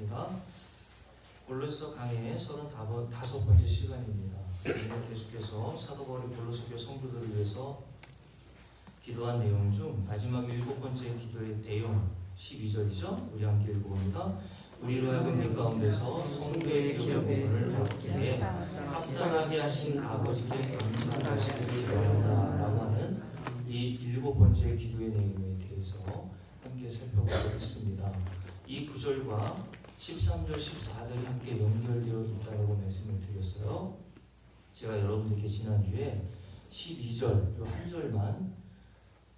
하겠습니다. 골로새 강의 35번째 시간입니다. 오늘 계속해서 사도 바울이 골로새 교회 성도들을 위해서 기도한 내용 중 마지막 7번째 기도의 내용 12절이죠. 우리 함께 읽어봅니다. 우리로 하여금 그 가운데서 성도의 기업을 얻기에 합당하게 하신 아버지께 감사하시기를 바란다 라고 하는 이 7번째 기도의 내용에 대해서 함께 살펴보겠습니다. 이 9절과 13절, 14절이 함께 연결되어 있다고 말씀을 드렸어요. 제가 여러분들께 지난주에 12절 이 한 절만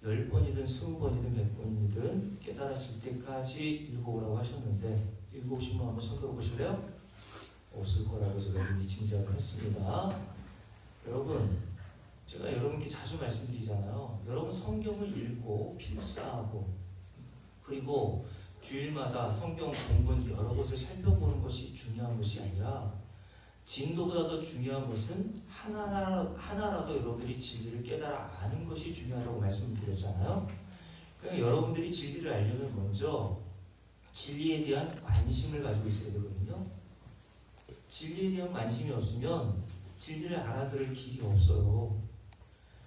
10번이든 20번이든 100번이든 깨달아질 때까지 읽어오라고 하셨는데 읽어오신 분 한번 손 들어보실래요? 없을 거라고 제가 미리 짐작을 했습니다. 여러분, 제가 여러분께 자주 말씀드리잖아요. 여러분 성경을 읽고 필사하고 그리고 주일마다 성경 본문 여러 곳을 살펴보는 것이 중요한 것이 아니라 진도보다 더 중요한 것은 하나라도 여러분들이 진리를 깨달아 아는 것이 중요하다고 말씀을 드렸잖아요. 그러니까 여러분들이 진리를 알려면 먼저 진리에 대한 관심을 가지고 있어야 되거든요. 진리에 대한 관심이 없으면 진리를 알아들을 길이 없어요.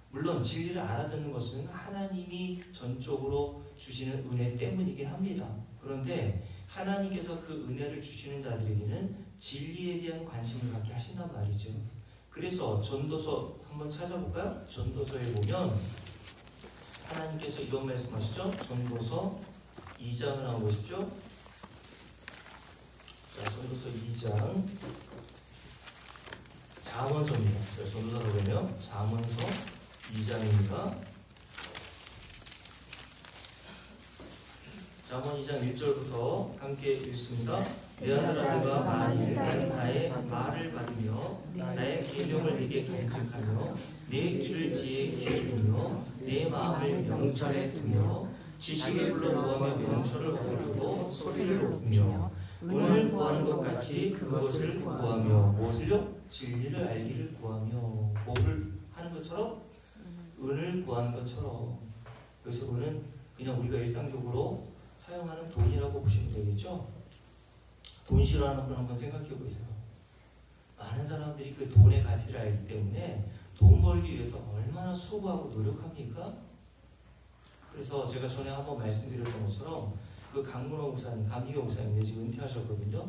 물론 진리를 알아듣는 것은 하나님이 전적으로 주시는 은혜 때문이긴 합니다. 그런데 하나님께서 그 은혜를 주시는 자들에게는 진리에 대한 관심을 갖게 하신단 말이죠. 그래서 전도서 한번 찾아볼까요? 전도서에 보면 하나님께서 이런 말씀하시죠. 전도서 2장을 한번 보십시오. 자, 전도서 2장 잠언서입니다. 전도서로 보면 잠언서 2장입니다. 잠언 2장 1절부터 함께 읽습니다. 내 아들아 만일 나의 말을 받으며 나의 계명을 네게 간직하며 내 길을 지혜에 기울이며 내 마음을 명철에 두며 지식을 불러 구하며 명철을 얻으려고 소리를 높이며 은을 구하는 것 같이 그것을 구하며 무엇을요? 진리를 알기를 구하며 뭐를 하는 것처럼? 은을 구하는 것처럼. 그래서 은은 그냥 우리가 일상적으로 사용하는 돈이라고 보시면 되겠죠? 돈 싫어하는 분 한번 생각해 보세요. 많은 사람들이 그 돈의 가치를 알기 때문에 돈 벌기 위해서 얼마나 수고하고 노력합니까? 그래서 제가 전에 한번 말씀드렸던 것처럼 그 강문호 목사님, 감리교 목사님 지금 은퇴하셨거든요.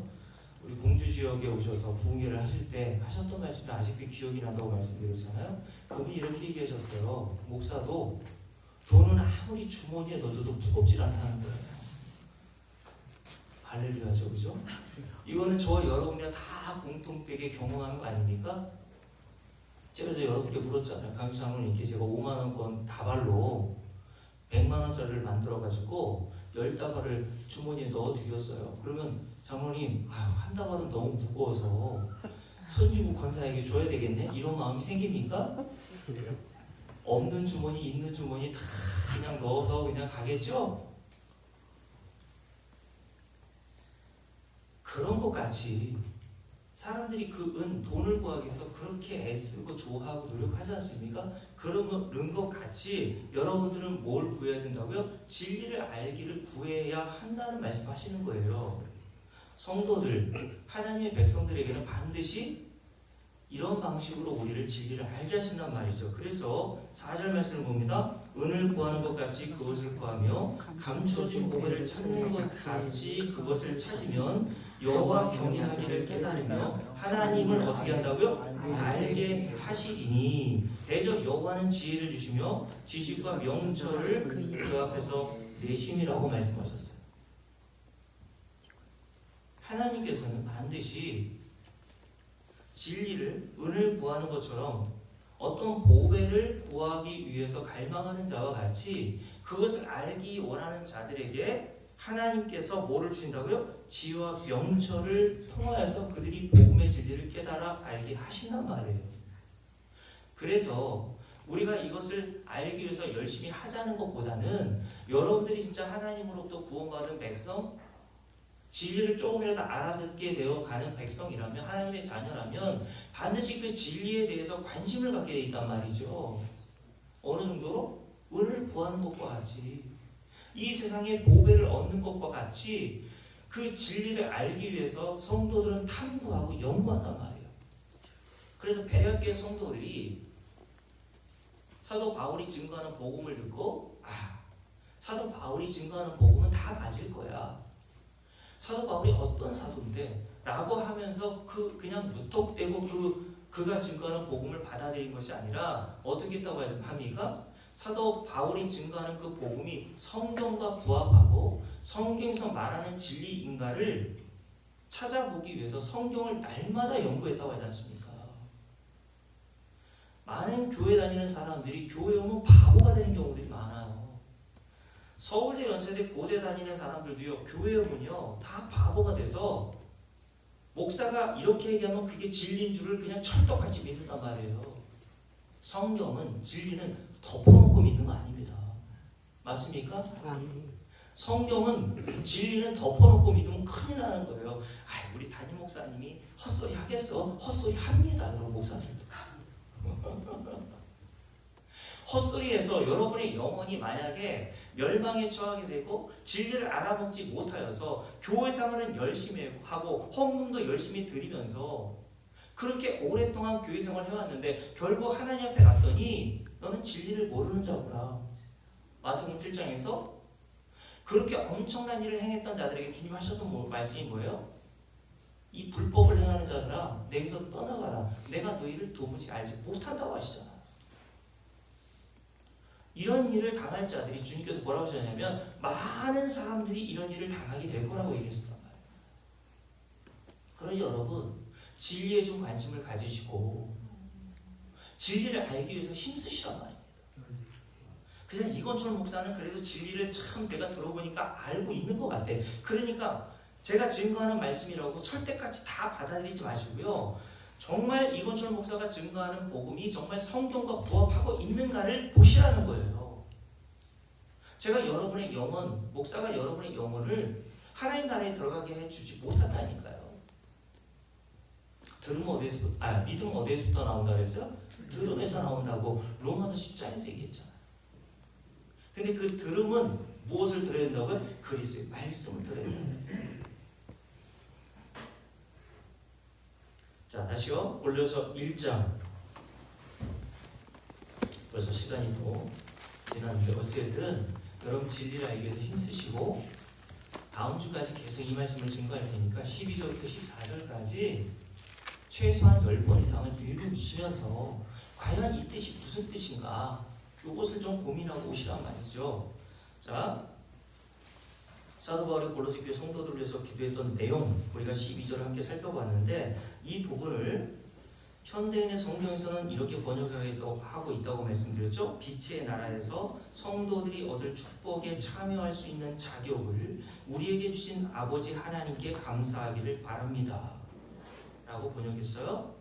우리 공주 지역에 오셔서 부흥회를 하실 때 하셨던 말씀이 아직도 기억이 난다고 말씀드렸잖아요. 그분이 이렇게 얘기하셨어요. 목사도 돈은 아무리 주머니에 넣어줘도 무겁질 않다는 거예요. 할렐루야죠, 그죠? 이거는 저와 여러분이 다 공통되게 경험하는 거 아닙니까? 제가 여러분께 물었잖아요. 강주 장로님께 제가 5만원권 다발로 100만원짜리를 만들어가지고 10다발을 주머니에 넣어드렸어요. 그러면 장로님, 한 다발은 너무 무거워서 선지부 권사에게 줘야 되겠네? 이런 마음이 생깁니까? 없는 주머니, 있는 주머니 다 그냥 넣어서 그냥 가겠죠? 그런 것 같이 사람들이 그 돈을 구하기 위해서 그렇게 애쓰고 조하고 노력하지 않습니까? 그런 것 같이 여러분들은 뭘 구해야 된다고요? 진리를 알기를 구해야 한다는 말씀하시는 거예요. 성도들, 하나님의 백성들에게는 반드시 이런 방식으로 우리를 진리를 알게 하신단 말이죠. 그래서 4절 말씀을 봅니다. 은을 구하는 것 같이 그것을 구하며 감춰진 보배를 찾는 것 같이 그것을 찾으면 여호와 경외하기를 깨달으며 하나님을 어떻게 한다고요? 알게 하시리니 대저 여호와는 지혜를 주시며 지식과 명철을 그 앞에서 내심이라고 말씀하셨어요. 하나님께서는 반드시 진리를 은을 구하는 것처럼 어떤 보배를 구하기 위해서 갈망하는 자와 같이 그것을 알기 원하는 자들에게 하나님께서 뭐를 주신다고요? 지혜와 명철을 통하여서 그들이 복음의 진리를 깨달아 알게 하신단 말이에요. 그래서 우리가 이것을 알기 위해서 열심히 하자는 것보다는 여러분들이 진짜 하나님으로부터 구원받은 백성, 진리를 조금이라도 알아듣게 되어가는 백성이라면, 하나님의 자녀라면 반드시 그 진리에 대해서 관심을 갖게 돼 있단 말이죠. 어느 정도로? 은을 구하는 것과 같이, 이 세상의 보배를 얻는 것과 같이 그 진리를 알기 위해서 성도들은 탐구하고 연구한단 말이에요. 그래서 베레아교회 성도들이 사도 바울이 증거하는 복음을 듣고 사도 바울이 증거하는 복음은 다 맞을 거야. 사도 바울이 어떤 사도인데 라고 하면서 그냥 무턱대고 그가 증거하는 복음을 받아들인 것이 아니라 어떻게 했다고 합니까? 사도 바울이 증거하는 그 복음이 성경과 부합하고 성경에서 말하는 진리인가를 찾아보기 위해서 성경을 날마다 연구했다고 하지 않습니까? 많은 교회 다니는 사람들이 교회 오면 바보가 되는 경우들이 많아요. 서울대, 연세대, 고대 다니는 사람들도요, 교회 오면요 다 바보가 돼서 목사가 이렇게 얘기하면 그게 진리인 줄을 그냥 철떡같이 믿는단 말이에요. 성경은, 진리는 덮어놓고 믿는 거 아닙니다. 맞습니까? 성경은, 진리는 덮어놓고 믿으면 큰일 나는 거예요. 우리 담임 목사님이 헛소리 하겠어? 헛소리 합니다. 여러분 목사님도. 헛소리에서 여러분의 영혼이 만약에 멸망에 처하게 되고 진리를 알아먹지 못하여서 교회 생활은 열심히 하고 헌금도 열심히 드리면서 그렇게 오랫동안 교회 생활을 해왔는데 결국 하나님 앞에 갔더니 너는 진리를 모르는 자구나. 마태복음 7장에서 그렇게 엄청난 일을 행했던 자들에게 주님 하셨던 말씀이 뭐예요? 이 불법을 행하는 자들아 내게서 떠나가라. 내가 너희를 도무지 알지 못한다고 하시잖아. 이런 일을 당할 자들이 주님께서 뭐라고 하셨냐면 많은 사람들이 이런 일을 당하게 될 거라고 얘기했었단 말이에요. 그러니 여러분 진리에 좀 관심을 가지시고 진리를 알기 위해서 힘쓰시란 말입니다. 그냥 이건철 목사는 그래도 진리를 참 내가 들어보니까 알고 있는 것 같아. 그러니까 제가 증거하는 말씀이라고 철대같이 다 받아들이지 마시고요. 정말 이건철 목사가 증거하는 복음이 정말 성경과 부합하고 있는가를 보시라는 거예요. 제가 여러분의 영혼, 목사가 여러분의 영혼을 하나님 나라에 들어가게 해주지 못한다니까요. 믿음 어디에서부터 나온다 그랬어요? 들음에서 나온다고 로마서 10장에서 얘기했잖아요. 근데 그 들음은 무엇을 들어야 된다고요? 그리스도의 말씀을 들어야 된다고 했어요. 자, 다시요. 골로새 1장. 벌써 시간이 또 지났는데 어쨌든 여러분 진리를 알기 위해서 힘쓰시고 다음 주까지 계속 이 말씀을 증거할 테니까 12절부터 14절까지 최소한 10번 이상을 읽으시면서 과연 이 뜻이 무슨 뜻인가 이것을 좀 고민하고 오시란 말이죠. 자, 사도 바울이 골로새 교회 성도들을 위해서 기도했던 내용 우리가 12절을 함께 살펴봤는데 이 부분을 현대인의 성경에서는 이렇게 번역하고 있다고 말씀드렸죠. 빛의 나라에서 성도들이 얻을 축복에 참여할 수 있는 자격을 우리에게 주신 아버지 하나님께 감사하기를 바랍니다 라고 번역했어요.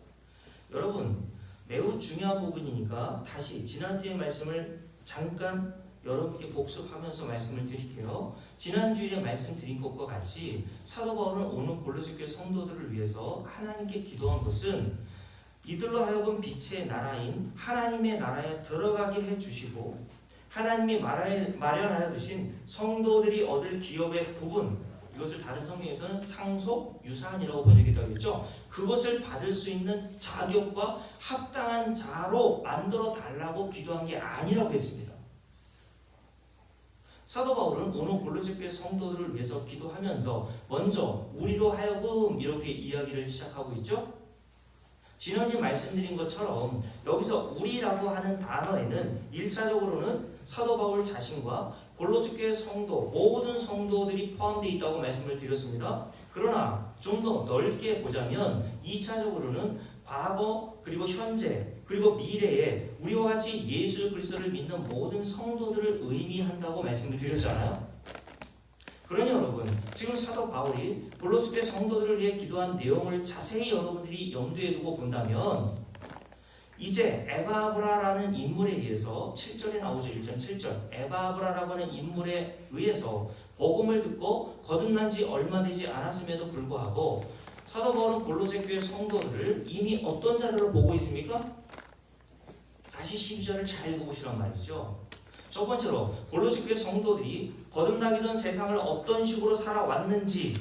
여러분 매우 중요한 부분이니까 다시 지난주의 말씀을 잠깐 여러분께 복습하면서 말씀을 드릴게요. 지난주에 말씀드린 것과 같이 사도 바울은 오늘 골로새 교회 성도들을 위해서 하나님께 기도한 것은 이들로 하여금 빛의 나라인 하나님의 나라에 들어가게 해주시고 하나님이 마련하여 두신 성도들이 얻을 기업의 부분, 이것을 다른 성경에서는 상속, 유산이라고 번역했다고 했죠. 그것을 받을 수 있는 자격과 합당한 자로 만들어 달라고 기도한 게 아니라고 했습니다. 사도 바울은 오늘 골로새 교회 성도들을 위해서 기도하면서 먼저 우리로 하여금 이렇게 이야기를 시작하고 있죠. 지난주에 말씀드린 것처럼 여기서 우리라고 하는 단어에는 1차적으로는 사도 바울 자신과 골로새 교회 성도, 모든 성도들이 포함되어 있다고 말씀을 드렸습니다. 그러나 좀 더 넓게 보자면 2차적으로는 과거 그리고 현재 그리고 미래에 우리와 같이 예수 그리스도를 믿는 모든 성도들을 의미한다고 말씀을 드렸잖아요. 그러니 여러분 지금 사도 바울이 골로새 교회 성도들을 위해 기도한 내용을 자세히 여러분들이 염두에 두고 본다면 이제 에바브라라는 인물에 의해서 7절에 나오죠. 1장 7절 에바브라라고 하는 인물에 의해서 복음을 듣고 거듭난 지 얼마 되지 않았음에도 불구하고 사도 바울은 골로새 교회 성도들을 이미 어떤 자들로 보고 있습니까? 다시 12절을 잘 읽어보시란 말이죠. 첫 번째로 골로새 교회 성도들이 거듭나기 전 세상을 어떤 식으로 살아왔는지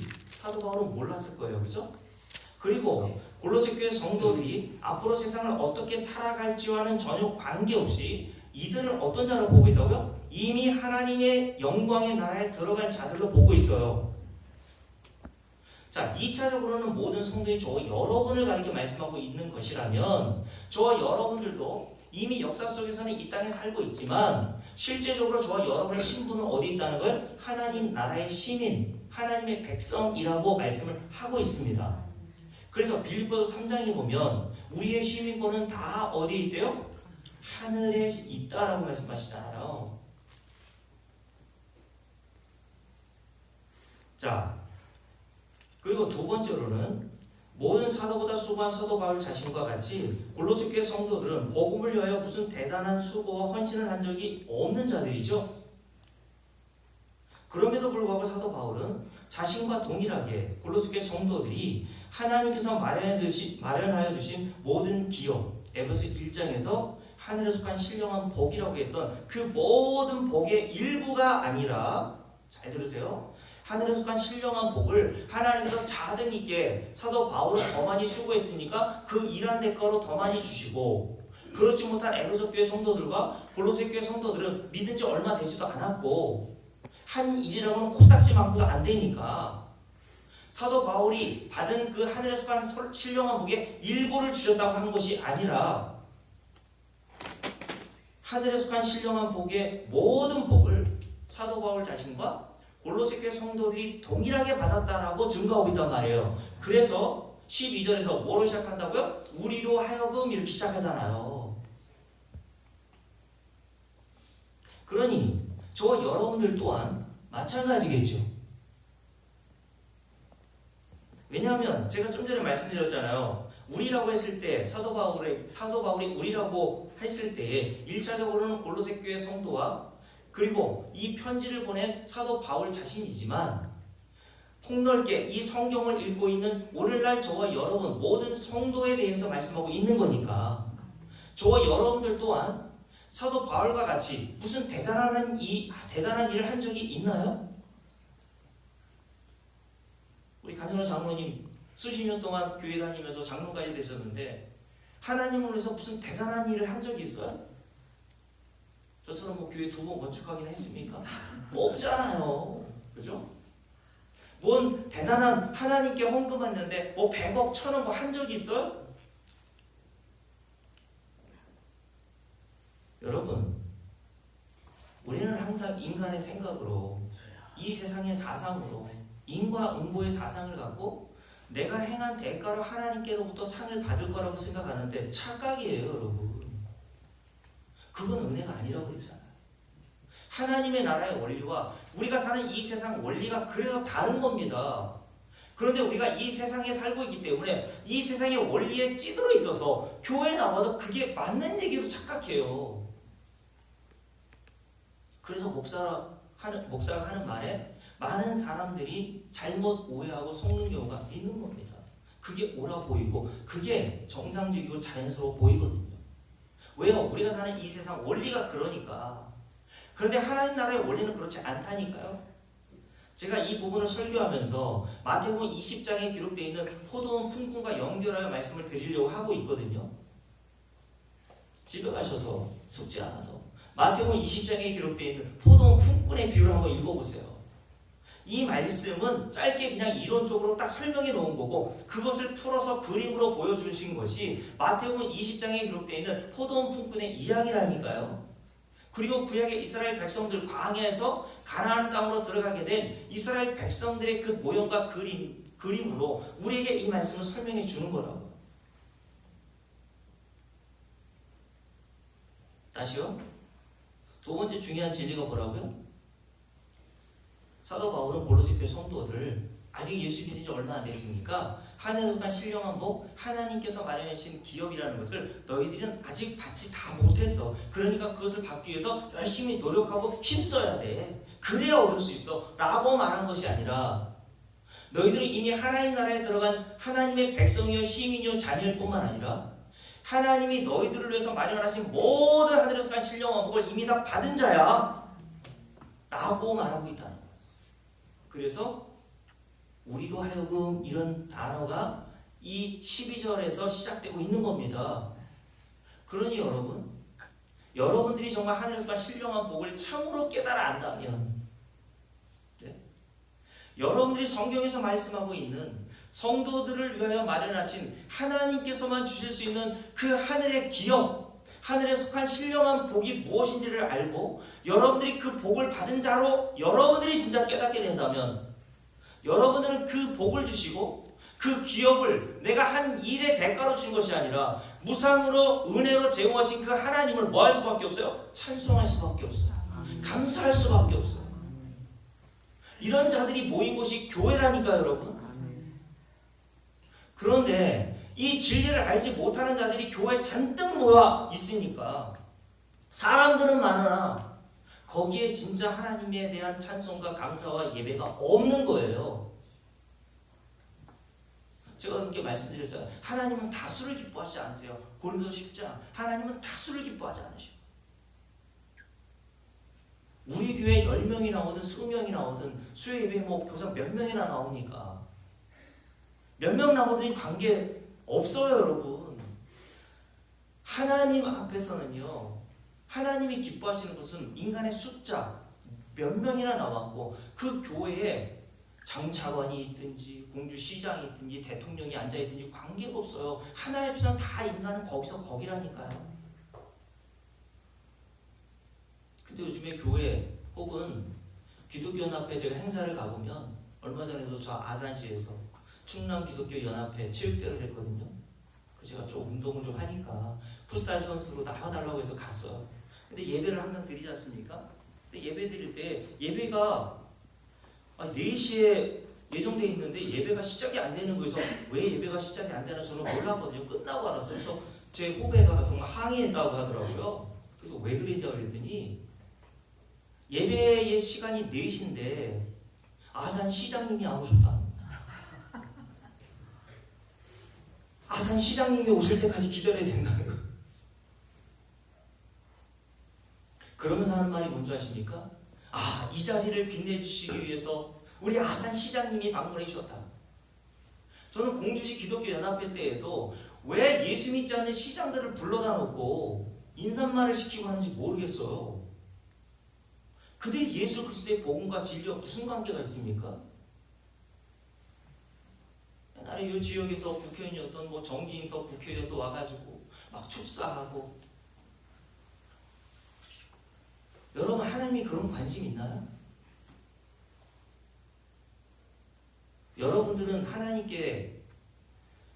사도 바울은 몰랐을 거예요. 그죠? 그리고 골로새 교회 성도들이 앞으로 세상을 어떻게 살아갈지와는 전혀 관계없이 이들을 어떤 자로 보고 있다고요? 이미 하나님의 영광의 나라에 들어간 자들로 보고 있어요. 자, 2차적으로는 모든 성도인 저 여러분을 가리켜 말씀하고 있는 것이라면 저 여러분들도 이미 역사 속에서는 이 땅에 살고 있지만 실제적으로 저와 여러분의 신분은 어디에 있다는 거예요? 하나님 나라의 시민, 하나님의 백성이라고 말씀을 하고 있습니다. 그래서 빌립보서 3장에 보면 우리의 시민권은 다 어디에 있대요? 하늘에 있다라고 말씀하시잖아요. 자, 그리고 두 번째로는 모든 사도보다 수고한 사도 바울 자신과 같이 골로새 교회 성도들은 복음을 위하여 무슨 대단한 수고와 헌신을 한 적이 없는 자들이죠. 그럼에도 불구하고 사도 바울은 자신과 동일하게 골로새 교회 성도들이 하나님께서 마련하여 두신 모든 기업, 에베소 1장에서 하늘에 속한 신령한 복이라고 했던 그 모든 복의 일부가 아니라, 잘 들으세요, 하늘에 속한 신령한 복을 하나님께서 자등 있게 사도 바울은 더 많이 수고했으니까 그 일한 대가로 더 많이 주시고, 그렇지 못한 에베소 교회 성도들과 골로새 교회 성도들은 믿은 지 얼마 되지도 않았고 한 일이라고는 코딱지만큼도 안 되니까 사도 바울이 받은 그 하늘에 속한 신령한 복의 일부를 주셨다고 한 것이 아니라 하늘에 속한 신령한 복의 모든 복을 사도 바울 자신과 골로새 교회 성도들이 동일하게 받았다라고 증거하고 있단 말이에요. 그래서 12절에서 뭐로 시작한다고요? 우리로 하여금 이렇게 시작하잖아요. 그러니 저 여러분들 또한 마찬가지겠죠. 왜냐하면 제가 좀 전에 말씀드렸잖아요. 우리라고 했을 때 사도 바울이 우리라고 했을 때에 1차적으로는 골로새 교회 성도와 그리고 이 편지를 보낸 사도 바울 자신이지만 폭넓게 이 성경을 읽고 있는 오늘날 저와 여러분 모든 성도에 대해서 말씀하고 있는 거니까 저와 여러분들 또한 사도 바울과 같이 무슨 대단한 일을 한 적이 있나요? 우리 간현우 장로님 수십 년 동안 교회 다니면서 장로까지 되셨는데 하나님을 위해서 무슨 대단한 일을 한 적이 있어요? 저처럼 뭐 교회 2번 건축하긴 했습니까? 없잖아요. 그죠? 뭔 대단한 하나님께 헌금했는데 뭐 100억, 1000억 뭐 한 적이 있어요? 여러분, 우리는 항상 인간의 생각으로 이 세상의 사상으로 인과응보의 사상을 갖고 내가 행한 대가로 하나님께로부터 상을 받을 거라고 생각하는데 착각이에요, 여러분. 그건 은혜가 아니라고 그랬잖아요. 하나님의 나라의 원리와 우리가 사는 이 세상 원리가 그래서 다른 겁니다. 그런데 우리가 이 세상에 살고 있기 때문에 이 세상의 원리에 찌들어 있어서 교회에 나와도 그게 맞는 얘기로 착각해요. 그래서 목사가 하는 말에 많은 사람들이 잘못 오해하고 속는 경우가 있는 겁니다. 그게 옳아 보이고 그게 정상적이고 자연스러워 보이거든요. 왜요? 우리가 사는 이 세상 원리가 그러니까. 그런데 하나님 나라의 원리는 그렇지 않다니까요. 제가 이 부분을 설교하면서 마태복음 20장에 기록되어 있는 포도원 품꾼과 연결하여 말씀을 드리려고 하고 있거든요. 집에 가셔서 숙제 안 하도 마태복음 20장에 기록되어 있는 포도원 품꾼의 비유를 한번 읽어보세요. 이 말씀은 짧게 그냥 이론적으로 딱 설명해 놓은 거고 그것을 풀어서 그림으로 보여주신 것이 마태복음 20장에 기록되어 있는 포도원 품꾼의 이야기라니까요. 그리고 구약의 이스라엘 백성들 광야에서 가나안 땅으로 들어가게 된 이스라엘 백성들의 그 모형과 그림으로 우리에게 이 말씀을 설명해 주는 거라고요. 다시요. 두 번째 중요한 진리가 뭐라고요? 사도 바울은 골로새 교회 성도들을 아직 예수 믿은 지 얼마 안 됐으니까 하늘에서만 신령한 복, 하나님께서 마련하신 기업이라는 것을 너희들은 아직 받지 다 못했어. 그러니까 그것을 받기 위해서 열심히 노력하고 힘써야 돼. 그래야 얻을 수 있어 라고 말한 것이 아니라 너희들이 이미 하나님 나라에 들어간 하나님의 백성이요 시민이요 자녀일 뿐만 아니라 하나님이 너희들을 위해서 마련하신 모든 하늘에서 간 신령한 복을 이미 다 받은 자야 라고 말하고 있다는 거예요. 그래서 우리로 하여금 이런 단어가 이 12절에서 시작되고 있는 겁니다. 그러니 여러분들이 정말 하늘에서 신령한 복을 참으로 깨달아 안다면, 네? 여러분들이 성경에서 말씀하고 있는 성도들을 위하여 마련하신 하나님께서만 주실 수 있는 그 하늘의 기업, 하늘에 속한 신령한 복이 무엇인지를 알고 여러분들이 그 복을 받은 자로 여러분들이 진짜 깨닫게 된다면, 여러분들은 그 복을 주시고 그 기업을 내가 한 일의 대가로 준 것이 아니라 무상으로 은혜로 제공하신 그 하나님을 뭐 할 수밖에 없어요? 찬송할 수밖에 없어요. 감사할 수밖에 없어요. 이런 자들이 모인 곳이 교회라니까요, 여러분. 그런데 이 진리를 알지 못하는 자들이 교회에 잔뜩 모여 있으니까 사람들은 많으나 거기에 진짜 하나님에 대한 찬송과 감사와 예배가 없는 거예요. 제가 그렇게 말씀드렸잖아요. 하나님은 다수를 기뻐하지 않으세요. 고린도서 10장 하나님은 다수를 기뻐하지 않으셔. 우리 교회 10명이 나오든 20명이 나오든 수요 예배 뭐 교사 몇 명이나 나오니까 몇 명 나오든 관계 없어요, 여러분. 하나님 앞에서는요, 하나님이 기뻐하시는 것은 인간의 숫자 몇 명이나 나왔고 그 교회에 장차관이 있든지 공주시장이 있든지 대통령이 앉아있든지 관계가 없어요. 하나님 앞에서는 다 인간은 거기서 거기라니까요. 근데 요즘에 교회 혹은 기독교연합회 제가 행사를 가보면 얼마 전에도 저 아산시에서 충남 기독교연합회 체육대회를 했거든요. 제가 좀 운동을 좀 하니까 풋살 선수로 나와달라고 해서 갔어요. 근데 예배를 항상 드리지 않습니까? 근데 예배 드릴 때 예배가 4시에 예정되어 있는데 예배가 시작이 안 되는 거에서 왜 예배가 시작이 안 되나 저는 몰랐거든요. 끝나고 알았어요. 그래서 제 후배가 가서 항의했다고 하더라고요. 그래서 왜 그랬다고 그랬더니 예배의 시간이 4시인데 아산 시장님이 안 오셨다. 아산 시장님이 오실 때까지 기다려야 된다는 거예요. 그러면서 하는 말이 뭔지 아십니까? 이 자리를 빛내주시기 위해서 우리 아산 시장님이 방문해 주셨다. 저는 공주시 기독교연합회 때에도 왜 예수 믿지 않는 시장들을 불러다 놓고 인사말을 시키고 하는지 모르겠어요. 그들이 예수 그리스도의 복음과 진리와 무슨 관계가 있습니까? 옛날에 이 지역에서 국회의원이었던 정진석 국회의원도 와가지고 막 축사하고. 여러분, 하나님이 그런 관심 있나요? 여러분들은 하나님께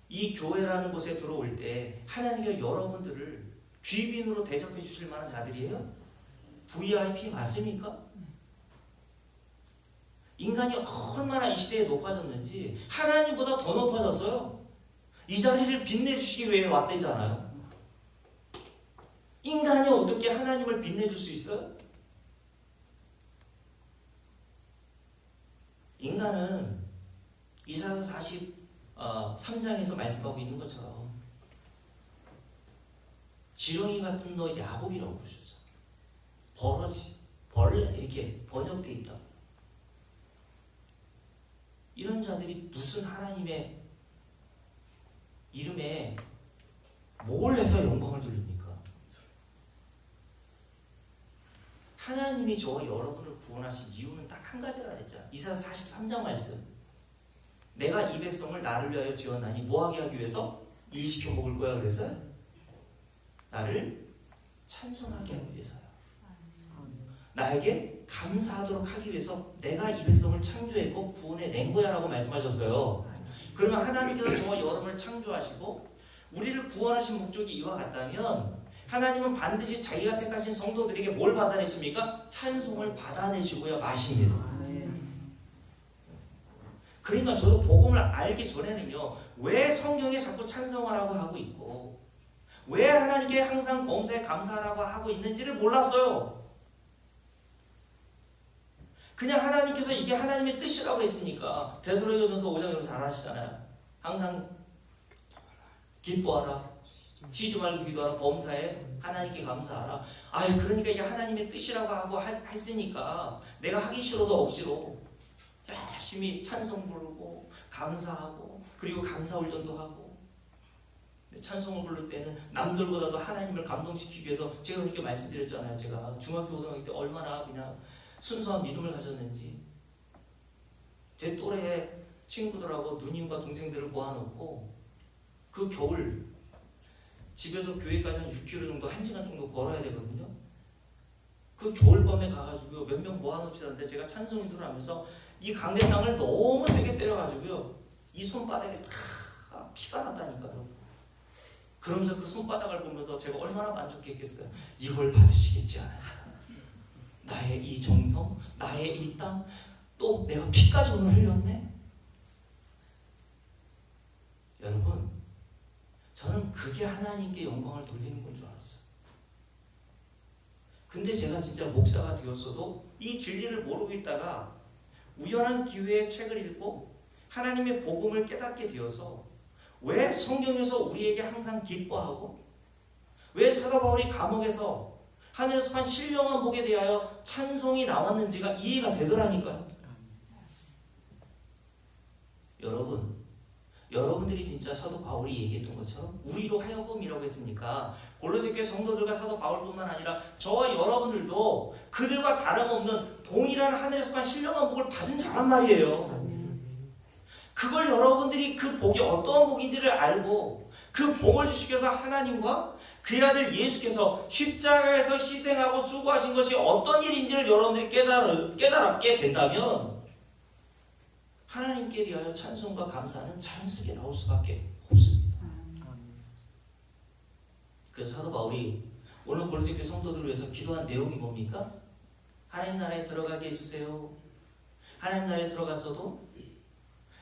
이 교회라는 곳에 들어올 때 하나님께 여러분들을 귀빈으로 대접해 주실 만한 자들이에요? VIP 맞습니까? 인간이 얼마나 이 시대에 높아졌는지 하나님보다 더 높아졌어요. 이 자리를 빛내주시기 위해 왔대잖아요. 인간이 어떻게 하나님을 빛내줄 수 있어요? 인간은 이사야서 43장에서 말씀하고 있는 것처럼 지렁이 같은 너 야곱이라고 부르셨죠. 버러지, 벌레 이렇게 번역되어 있다. 이런 자들이 무슨 하나님의 이름에 뭘 해서 영광을 돌립니까? 하나님이 저와 여러분을 구원하신 이유는 딱 한 가지라 그랬잖아. 이사야 43장 말씀. 내가 이 백성을 나를 위하여 지었나니 뭐하게 하기 위해서? 일시켜 먹을 거야 그랬어요? 나를 찬송하게 하기 위해서요. 나에게 감사하도록 하기 위해서 내가 이 백성을 창조했고 구원해낸 거야 라고 말씀하셨어요. 그러면 하나님께서 저와 여러분을 창조하시고 우리를 구원하신 목적이 이와 같다면 하나님은 반드시 자기가 택하신 성도들에게 뭘 받아내십니까? 찬송을 받아내시고야 마십니다. 그러니까 저도 복음을 알기 전에는요, 왜 성경에 자꾸 찬송하라고 하고 있고 왜 하나님께 항상 범사에 감사하라고 하고 있는지를 몰랐어요. 그냥 하나님께서 이게 하나님의 뜻이라고 했으니까 데살로니가전서 5장에서 잘 아시잖아요. 항상 기뻐하라, 쉬지 말고 기도하라, 범사에 하나님께 감사하라. 그러니까 이게 하나님의 뜻이라고 하고 했으니까 내가 하기 싫어도 억지로 열심히 찬송 부르고 감사하고 그리고 감사 훈련도 하고, 찬송을 부를 때는 남들보다도 하나님을 감동시키기 위해서 제가 그렇게 말씀드렸잖아요. 제가 중학교 고등학교 때 얼마나 그냥 순수한 믿음을 가졌는지. 제 또래 친구들하고 누님과 동생들을 모아놓고 그 겨울 집에서 교회까지 한 6km 정도 1시간 정도 걸어야 되거든요. 그 겨울밤에 가가지고요 몇 명 모아놓치는데 제가 찬송 인도를 하면서 이 강대상을 너무 세게 때려가지고요 이 손바닥에 다 피가 났다니까요. 그러면서 그 손바닥을 보면서 제가 얼마나 만족했겠어요. 이걸 받으시겠지 않아요. 나의 이 정성, 나의 이 땅, 또 내가 피까지 오늘 흘렸네. 여러분, 저는 그게 하나님께 영광을 돌리는 건 줄 알았어요. 근데 제가 진짜 목사가 되었어도 이 진리를 모르고 있다가 우연한 기회에 책을 읽고 하나님의 복음을 깨닫게 되어서 왜 성경에서 우리에게 항상 기뻐하고 왜 사도 바울이 감옥에서 하늘에서 한 신령한 복에 대하여 찬송이 나왔는지가 이해가 되더라니까요. 여러분들이 진짜 사도 바울이 얘기했던 것처럼 우리로 하여금이라고 했으니까 골로새 교회 성도들과 사도 바울뿐만 아니라 저와 여러분들도 그들과 다름없는 동일한 하늘에 속한 신령한 복을 받은 자란 말이에요. 그걸 여러분들이 그 복이 어떤 복인지를 알고 그 복을 주시기 위해서 하나님과 그의 아들 예수께서 십자가에서 희생하고 수고하신 것이 어떤 일인지를 여러분들이 깨달았게 된다면 하나님께 대하여 찬송과 감사는 자연스럽게 나올 수밖에 없습니다. 그래서 사도 바울이 오늘 골로새 교회 성도들을 위해서 기도한 내용이 뭡니까? 하나님 나라에 들어가게 해주세요. 하나님 나라에 들어갔어도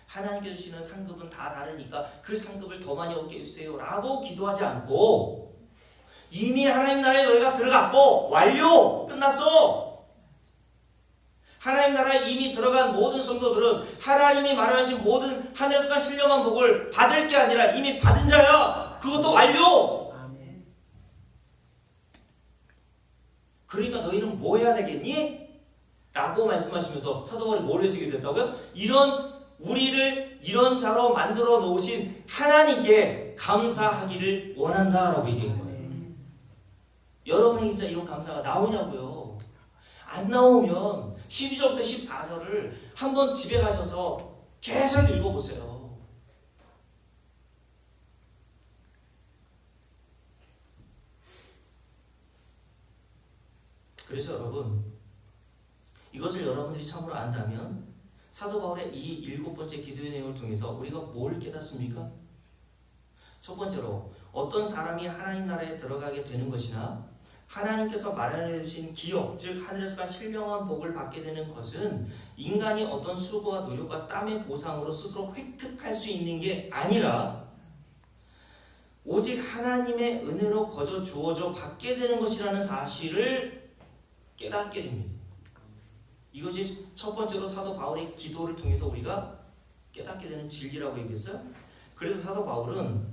하나님께 주시는 상급은 다 다르니까 그 상급을 더 많이 얻게 해주세요 라고 기도하지 않고 이미 하나님 나라에 너희가 들어갔고 완료! 끝났어! 하나님 나라에 이미 들어간 모든 성도들은 하나님이 말하신 모든 하늘에서 간 신령한 복을 받을 게 아니라 이미 받은 자야. 그것도 완료. 그러니까 너희는 뭐 해야 되겠니? 라고 말씀하시면서 사도 바울이 뭘 해주게 됐다고요? 우리를 이런 자로 만들어 놓으신 하나님께 감사하기를 원한다라고 얘기한 거예요. 여러분이 진짜 이런 감사가 나오냐고요? 안 나오면 12절부터 14절을 한번 집에 가셔서 계속 읽어보세요. 그래서 여러분, 이것을 여러분들이 참으로 안다면 사도 바울의 이 7번째 기도의 내용을 통해서 우리가 뭘 깨닫습니까? 첫 번째로 어떤 사람이 하나님 나라에 들어가게 되는 것이나 하나님께서 마련해 주신 기업, 즉 하늘에서 간 신령한 복을 받게 되는 것은 인간이 어떤 수고와 노력과 땀의 보상으로 스스로 획득할 수 있는 게 아니라 오직 하나님의 은혜로 거저 주어져 받게 되는 것이라는 사실을 깨닫게 됩니다. 이것이 첫 번째로 사도 바울의 기도를 통해서 우리가 깨닫게 되는 진리라고 얘기했어요. 그래서 사도 바울은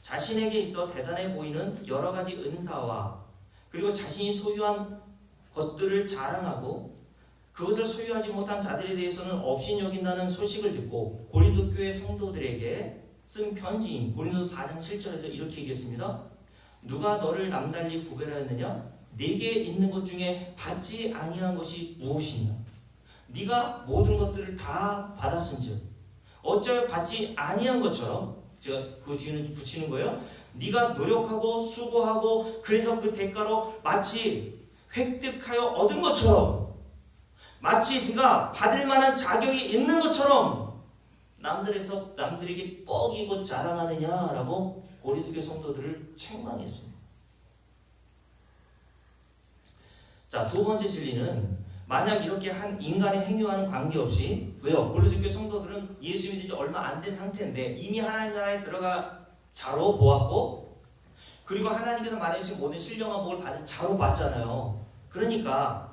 자신에게 있어 대단해 보이는 여러 가지 은사와 그리고 자신이 소유한 것들을 자랑하고 그것을 소유하지 못한 자들에 대해서는 업신여긴다는 소식을 듣고 고린도 교회 성도들에게 쓴 편지인 고린도 4장 7절에서 이렇게 얘기했습니다. 누가 너를 남달리 구별하였느냐? 네게 있는 것 중에 받지 아니한 것이 무엇이냐? 네가 모든 것들을 다 받았은즉 어찌하여 받지 아니한 것처럼, 제가 그 뒤는 붙이는 거예요. 네가 노력하고 수고하고 그래서 그 대가로 마치 획득하여 얻은 것처럼, 마치 네가 받을 만한 자격이 있는 것처럼 남들에게 뻐기고 자랑하느냐라고 고린도 교회 성도들을 책망했습니다. 자, 두 번째 진리는 만약 이렇게 한 인간의 행위와는 관계없이, 왜요? 고린도 교회 성도들은 예수 믿은 지 얼마 안 된 상태인데 이미 하나님 나라에 들어가 자로 보았고 그리고 하나님께서 말해주신 모든 신령한 복을 받은 자로 봤잖아요. 그러니까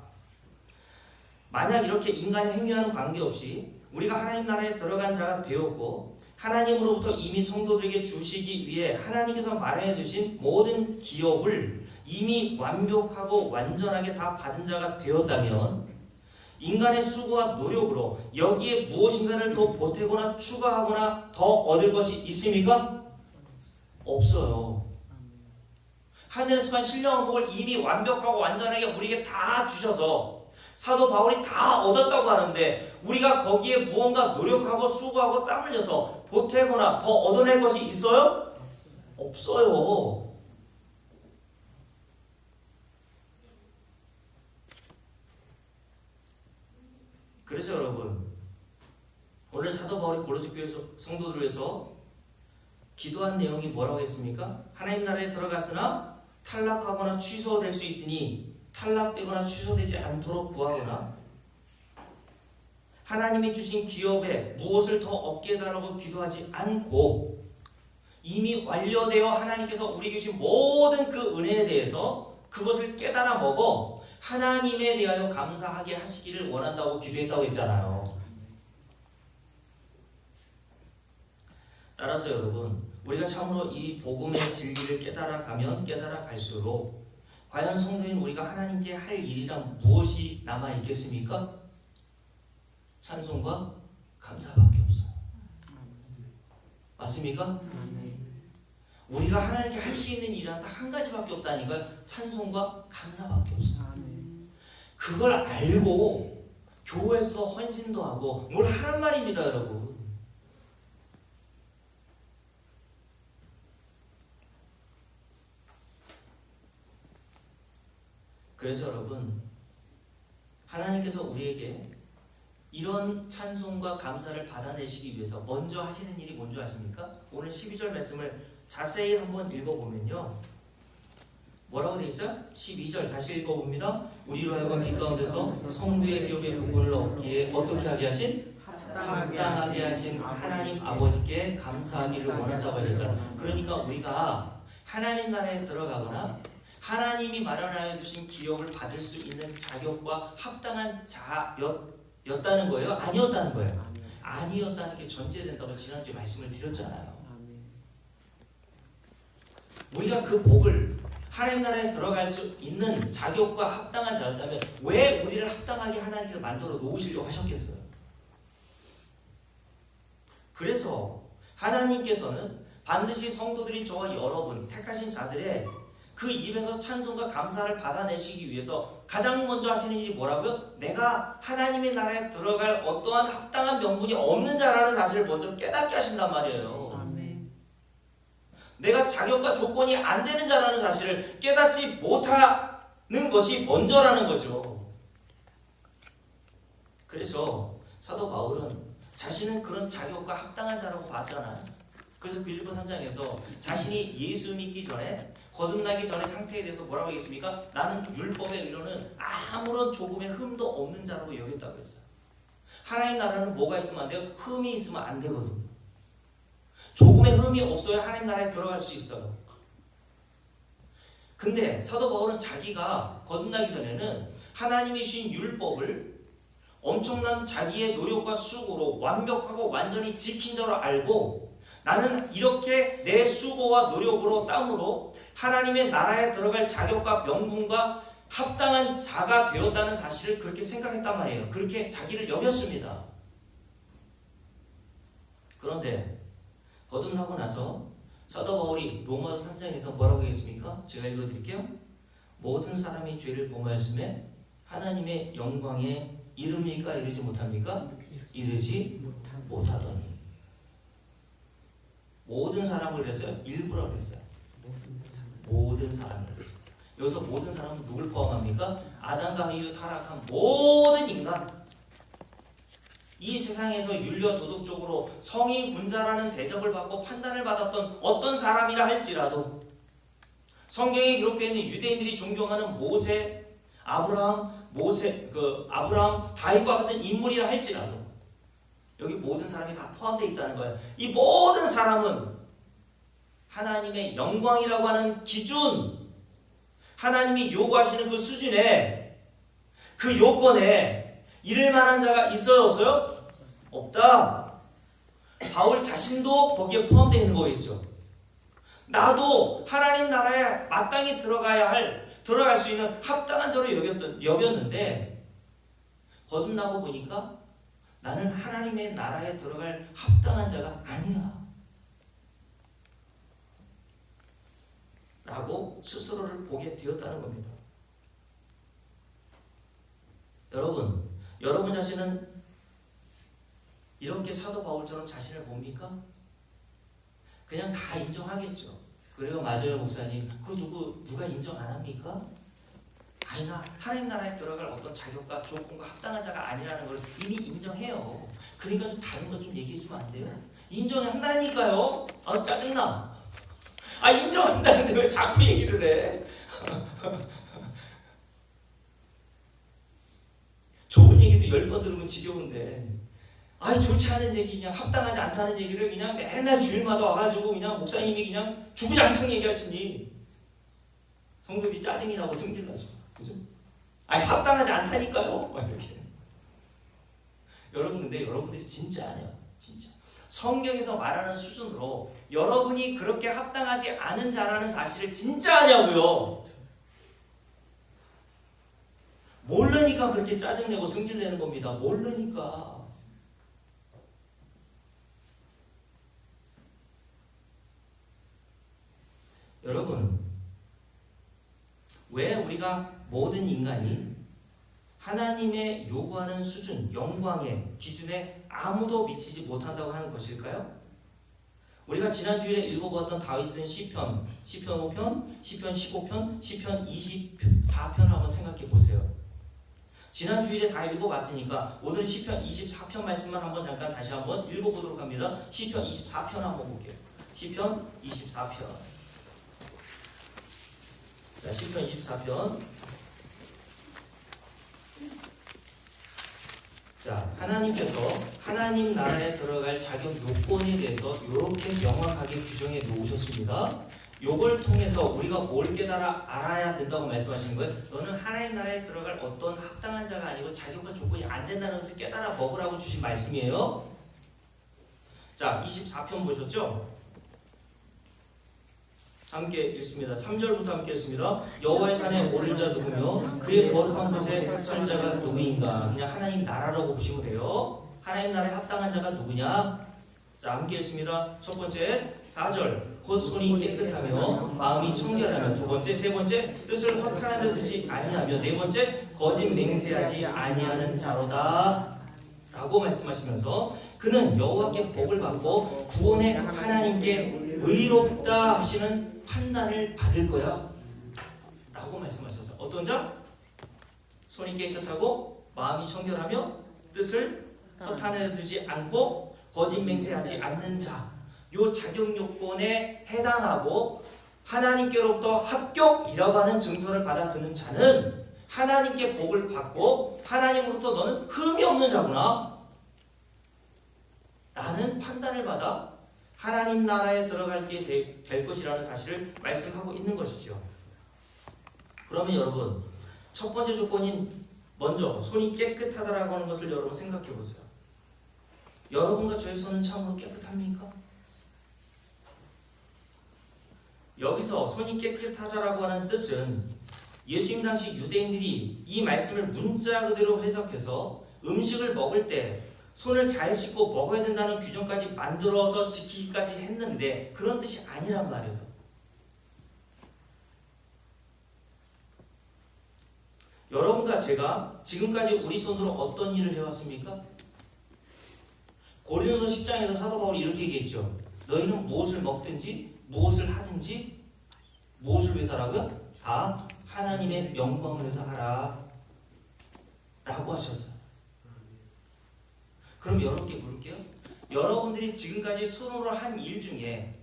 만약 이렇게 인간의 행위와는 관계없이 우리가 하나님 나라에 들어간 자가 되었고 하나님으로부터 이미 성도들에게 주시기 위해 하나님께서 마련해 두신 모든 기업을 이미 완벽하고 완전하게 다 받은 자가 되었다면 인간의 수고와 노력으로 여기에 무엇인가를 더 보태거나 추가하거나 더 얻을 것이 있습니까? 없어요. 하늘에서 간 신령한 복을 이미 완벽하고 완전하게 우리에게 다 주셔서 사도 바울이 다 얻었다고 하는데 우리가 거기에 무언가 노력하고 수고하고 땀 흘려서 보태거나 더 얻어낼 것이 있어요? 없어요. 그래서 여러분, 오늘 사도 바울이 고린도 교회 성도들을 위해서 기도한 내용이 뭐라고 했습니까? 하나님 나라에 들어갔으나 탈락하거나 취소될 수 있으니 탈락되거나 취소되지 않도록 구하거나 하나님이 주신 기업에 무엇을 더 얻게 해달라고 기도하지 않고 이미 완료되어 하나님께서 우리에게 주신 모든 그 은혜에 대해서 그것을 깨달아 먹어 하나님에 대하여 감사하게 하시기를 원한다고 기도했다고 했잖아요. 따라서 여러분, 우리가 참으로 이 복음의 진리를 깨달아 가면 깨달아 갈수록 과연 성도인 우리가 하나님께 할 일이란 무엇이 남아 있겠습니까? 찬송과 감사밖에 없어요. 맞습니까? 우리가 하나님께 할 수 있는 일은 딱 한 가지밖에 없다니까요. 찬송과 감사밖에 없어요. 그걸 알고 교회에서 헌신도 하고 뭘 하란 말입니다, 여러분. 그래서 여러분, 하나님께서 우리에게 이런 찬송과 감사를 받아내시기 위해서 먼저 하시는 일이 뭔지 아십니까? 오늘 12절 말씀을 자세히 한번 읽어보면요, 뭐라고 되어 있어요? 12절 다시 읽어봅니다. 우리로 하여금 빛 가운데서 성도의 기업의 부분을 얻기에 어떻게 하게 하신? 합당하게 하신 하나님 아버지께 감사하기를 원한다고 하셨잖아요. 그러니까 우리가 하나님 나라에 들어가거나 하나님이 마련하여 주신 기업을 받을 수 있는 자격과 합당한 자였다는 거예요? 아니었다는 거예요? 아니었다는 게 전제된다고 지난주에 말씀을 드렸잖아요. 우리가 그 복을 하나님 나라에 들어갈 수 있는 자격과 합당한 자였다면 왜 우리를 합당하게 하나님께서 만들어 놓으시려고 하셨겠어요? 그래서 하나님께서는 반드시 성도들인 저와 여러분, 택하신 자들의 그 입에서 찬송과 감사를 받아내시기 위해서 가장 먼저 하시는 일이 뭐라고요? 내가 하나님의 나라에 들어갈 어떠한 합당한 명분이 없는 자라는 사실을 먼저 깨닫게 하신단 말이에요. 내가 자격과 조건이 안 되는 자라는 사실을 깨닫지 못하는 것이 먼저라는 거죠. 그래서 사도 바울은 자신은 그런 자격과 합당한 자라고 봤잖아요. 그래서 빌립보 3장에서 자신이 예수 믿기 전에 거듭나기 전의 상태에 대해서 뭐라고 하겠습니까? 나는 율법의 의로는 아무런 조금의 흠도 없는 자라고 여겼다고 했어요. 하나님 나라는 뭐가 있으면 안 돼요? 흠이 있으면 안 되거든요. 조금의 흠이 없어야 하나님 나라에 들어갈 수 있어요. 근데 사도 바울은 자기가 거듭나기 전에는 하나님이 주신 율법을 엄청난 자기의 노력과 수고로 완벽하고 완전히 지킨 자로 알고 나는 이렇게 내 수고와 노력으로 땀으로 하나님의 나라에 들어갈 자격과 명분과 합당한 자가 되었다는 사실을 그렇게 생각했단 말이에요. 그렇게 자기를 여겼습니다. 그런데 거듭나고 나서 사도 바울이 로마서 3장에서 뭐라고 했습니까? 제가 읽어드릴게요. 모든 사람이 죄를 범하였음에 하나님의 영광에 이릅니까? 이르지 못합니까? 이르지 못하더니. 모든 사람을 그랬어요? 일부러 그랬어요. 모든 사람을 그랬어요. 여기서 모든 사람은 누굴 포함합니까? 아담과 이후 타락한 모든 인간. 이 세상에서 윤리와 도덕적으로 성인 군자라는 대접을 받고 판단을 받았던 어떤 사람이라 할지라도 성경에 기록되어 있는 유대인들이 존경하는 모세, 아브라함, 다윗과 같은 인물이라 할지라도 여기 모든 사람이 다 포함되어 있다는 거예요. 이 모든 사람은 하나님의 영광이라고 하는 기준, 하나님이 요구하시는 그 수준에, 그 요건에 이를 만한 자가 있어요, 없어요? 없다. 바울 자신도 거기에 포함되어 있는 거겠죠. 나도 하나님 나라에 마땅히 들어갈 수 있는 합당한 자로 여겼는데 거듭나고 보니까 나는 하나님의 나라에 들어갈 합당한 자가 아니야 라고 스스로를 보게 되었다는 겁니다. 여러분 자신은 이렇게 사도 바울처럼 자신을 봅니까? 그냥 다 인정하겠죠. 그래요, 맞아요 목사님. 그 누가 인정 안 합니까? 아니 나 하나님 나라에 들어갈 어떤 자격과 조건과 합당한 자가 아니라는 걸 이미 인정해요. 그러니까 좀 다른 것 좀 얘기해 주면 안 돼요? 인정한다니까요. 아 짜증나. 아 인정한다는데 왜 자꾸 얘기를 해? 좋은 얘기도 10번 들으면 지겨운데 아니 좋지 않은 얘기 그냥 합당하지 않다는 얘기를 그냥 맨날 주일마다 와가지고 그냥 목사님이 그냥 주구장창 얘기하시니 성도들이 짜증이 나고 승질나죠. 그죠? 아니 합당하지 않다니까요. 이렇게. 여러분 근데 여러분들이 진짜 아니에요. 진짜. 성경에서 말하는 수준으로 여러분이 그렇게 합당하지 않은 자라는 사실을 진짜 아냐고요. 모르니까 그렇게 짜증내고 승질내는 겁니다. 모르니까. 여러분 왜 우리가 모든 인간이 하나님의 요구하는 수준, 영광의 기준에 아무도 미치지 못한다고 하는 것일까요? 우리가 지난주에 읽어보았던 다윗은 시편 5편, 시편 15편, 시편 24편을 한번 생각해 보세요. 지난주에 다 읽어봤으니까 오늘 시편 24편 말씀만 한번 잠깐 다시 한번 읽어보도록 합니다. 시편 24편 한번 볼게요. 시편 24편. 자, 시편 24편. 자, 하나님께서 하나님 나라에 들어갈 자격 요건에 대해서 이렇게 명확하게 규정해 놓으셨습니다. 요걸 통해서 우리가 뭘 깨달아 알아야 된다고 말씀하시는 거예요. 너는 하나님 나라에 들어갈 어떤 합당한 자가 아니고 자격과 조건이 안 된다는 것을 깨달아 먹으라고 주신 말씀이에요. 자, 24편 보셨죠? 함께 읽습니다. 3절부터 함께 읽습니다. 여호와의 산에 오를 자 누구며 그의 거룩한 곳에 설 자가 누구인가. 그냥 하나님 나라라고 보시면 돼요. 하나님 나라에 합당한 자가 누구냐. 자, 함께 읽습니다. 첫 번째 4절 곧 손이 깨끗하며 마음이 청결하며, 두 번째, 세 번째 뜻을 허탄한 데 두지 아니하며, 네 번째 거짓 맹세하지 아니하는 자로다 라고 말씀하시면서 그는 여호와께 복을 받고 구원의 하나님께 의롭다 하시는 판단을 받을 거야 라고 말씀하셨어요. 어떤 자? 손이 깨끗하고 마음이 청결하며 뜻을 허탄에 두지 않고 거짓 맹세하지 않는 자, 요 자격 요건에 해당하고 하나님께로부터 합격이라고 하는 증서를 받아드는 자는 하나님께 복을 받고 하나님으로부터 너는 흠이 없는 자구나 라는 판단을 받아 하나님 나라에 들어가게 될 것이라는 사실을 말씀하고 있는 것이죠. 그러면 여러분 첫 번째 조건인 먼저 손이 깨끗하다라고 하는 것을 여러분 생각해 보세요. 여러분과 저의 손은 참으로 깨끗합니까? 여기서 손이 깨끗하다라고 하는 뜻은 예수님 당시 유대인들이 이 말씀을 문자 그대로 해석해서 음식을 먹을 때 손을 잘 씻고 먹어야 된다는 규정까지 만들어서 지키기까지 했는데 그런 뜻이 아니란 말이에요. 여러분과 제가 지금까지 우리 손으로 어떤 일을 해왔습니까? 고린도서 10장에서 사도 바울이 이렇게 얘기했죠. 너희는 무엇을 먹든지 무엇을 하든지 무엇을 위해서 하라고요? 다 하나님의 영광을 위해서 하라 라고 하셨어요. 그럼 여러분께 물을게요. 여러분들이 지금까지 손으로 한 일 중에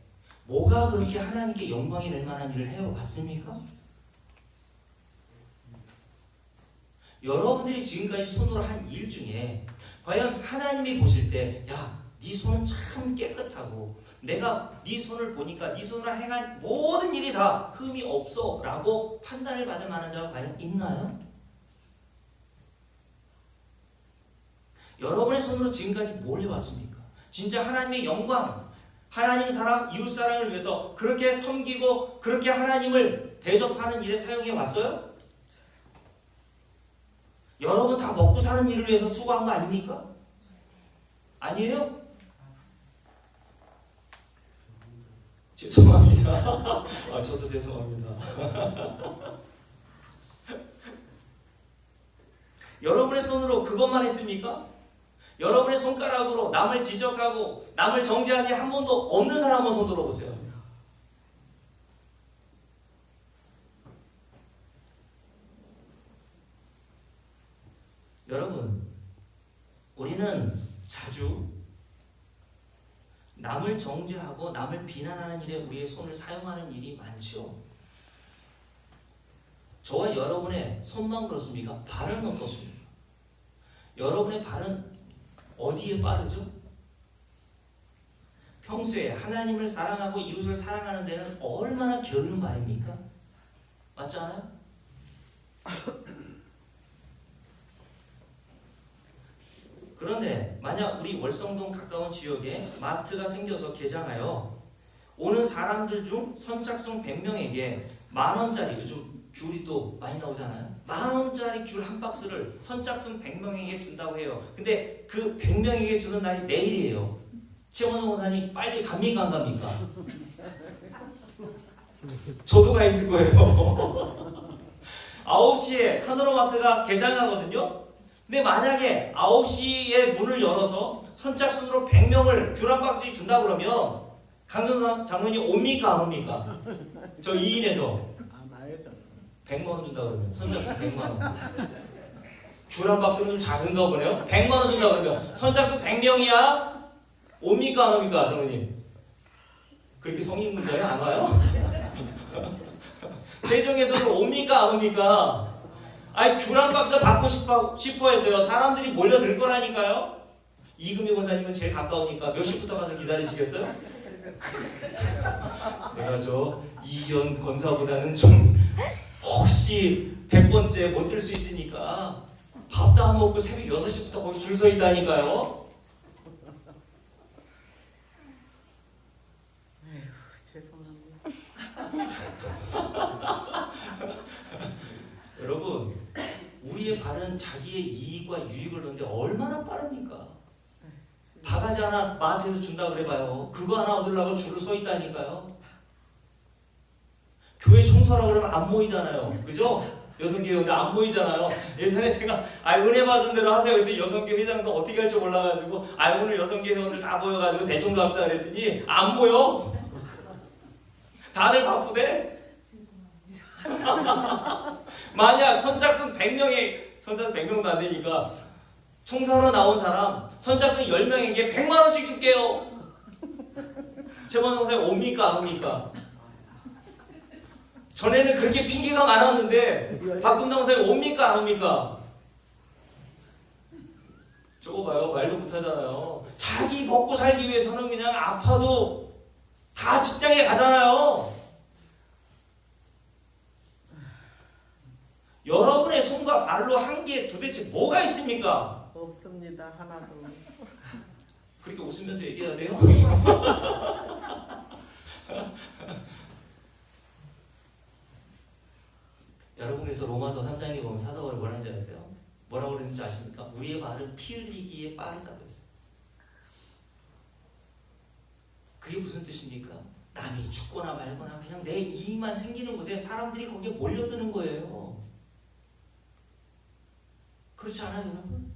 뭐가 그렇게 하나님께 영광이 될 만한 일을 해왔습니까? 여러분들이 지금까지 손으로 한 일 중에 과연 하나님이 보실 때 야, 네 손은 참 깨끗하고 내가 네 손을 보니까 네 손으로 행한 모든 일이 다 흠이 없어 라고 판단을 받을 만한 자가 과연 있나요? 여러분의 손으로 지금까지 뭘 해왔습니까? 진짜 하나님의 영광, 하나님 사랑, 이웃 사랑을 위해서 그렇게 섬기고 그렇게 하나님을 대접하는 일에 사용해 왔어요? 여러분 다 먹고 사는 일을 위해서 수고한 거 아닙니까? 아니에요? 죄송합니다. 저도 죄송합니다. 여러분의 손으로 그것만 했습니까? 여러분의 손가락으로 남을 지적하고 남을 정죄한 게 한 번도 없는 사람 한번 손 들어보세요. 여러분, 우리는 자주 남을 정죄하고 남을 비난하는 일에 우리의 손을 사용하는 일이 많죠. 저와 여러분의 손만 그렇습니까? 발은 어떻습니까? 여러분의 발은 어디에 빠르죠? 평소에 하나님을 사랑하고 이웃을 사랑하는 데는 얼마나 게으른 말입니까? 맞지 않아요? 그런데 만약 우리 월성동 가까운 지역에 마트가 생겨서 개장하여 오는 사람들 중 선착순 100명에게 만원짜리, 요즘 귤이 또 많이 나오잖아요. 만원짜리 귤 한 박스를 선착순 100명에게 준다고 해요. 근데 그 100명에게 주는 날이 내일이에요. 최원성 목사님 빨리 갑니까 안 갑니까? 저도 가 있을 거예요. 9시에 하늘로마트가 개장하거든요. 근데 만약에 9시에 문을 열어서 선착순으로 100명을 귤 한 박스씩 준다 그러면 강정상 장로님 옵니까 안 옵니까? 저 2인에서 100만 원 준다 그러면 선착순 100만 원. 귤 한 박스는 좀 작은가 보네요. 100만 원 준다 그러면 선착순 100명이야? 옵니까 안 옵니까 장로님? 그렇게 성인 문자에 안 와요? 세종에서는 옵니까 안 옵니까? 아니 귤 한 박스 받고 싶어 해서요. 사람들이 몰려들 거라니까요. 이금희 권사님은 제일 가까우니까 몇 시부터 가서 기다리시겠어요? 내가 저 이현 권사보다는 좀 혹시 100번째 못 들 수 있으니까 밥도 안 먹고 새벽 6시부터 거기 줄 서 있다니까요. 여러분, 우리의 발은 자기의 이익과 유익을 넣는데 얼마나 빠릅니까? 바가지 하나 마트에서 준다 그래봐요. 그거 하나 얻으려고 줄을 서 있다니까요. 교회 청소하라고 그러면 안 모이잖아요. 그죠? 여성교회인데 안 모이잖아요. 예전에 제가 은혜 받은 대로 하세요. 근데 여성교회 회장도 어떻게 할지 몰라가지고 오늘 여성교회 회원들 다 모여가지고 대청소 합시다 그랬더니 안 모여. 다들 바쁘대. 만약 선착순 100명도 안 되니까 청소하러 나온 사람 선착순 10명에게 100만 원씩 줄게요. 최원 선생 옵니까 안 옵니까? 전에는 그렇게 핑계가 많았는데 박근당 선생 옵니까 안 옵니까? 저거 봐요. 말도 못하잖아요. 자기 먹고 살기 위해서는 그냥 아파도 다 직장에 가잖아요. 여러분의 손과 발로 한 게 도대체 뭐가 있습니까? 없습니다. 하나도. 그렇게 웃으면서 얘기해야 돼요? 여러분께서 로마서 3장에 보면 사도 바울이 뭐라는 줄 아세요? 뭐라고 그랬는지 아십니까? 우리의 발은 피 흘리기에 빠르다고 했어요. 그게 무슨 뜻입니까? 남이 죽거나 말거나 그냥 내 이익만 생기는 곳에 사람들이 거기에 몰려드는 거예요. 그렇지 않아요, 여러분?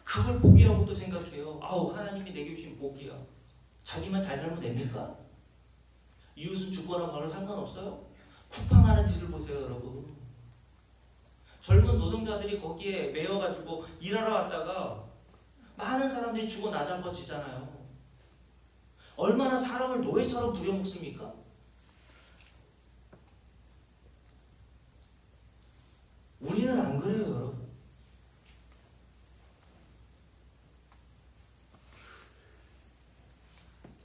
그걸 복이라고 또 생각해요. 하나님이 내게 주신 복이야. 자기만 잘 살면 됩니까? 이웃은 죽거나 말로 상관없어요? 쿠팡하는 짓을 보세요, 여러분. 젊은 노동자들이 거기에 매여가지고 일하러 왔다가 많은 사람들이 죽어 나장거지잖아요. 얼마나 사람을 노예처럼 부려먹습니까? 우리는 안 그래요,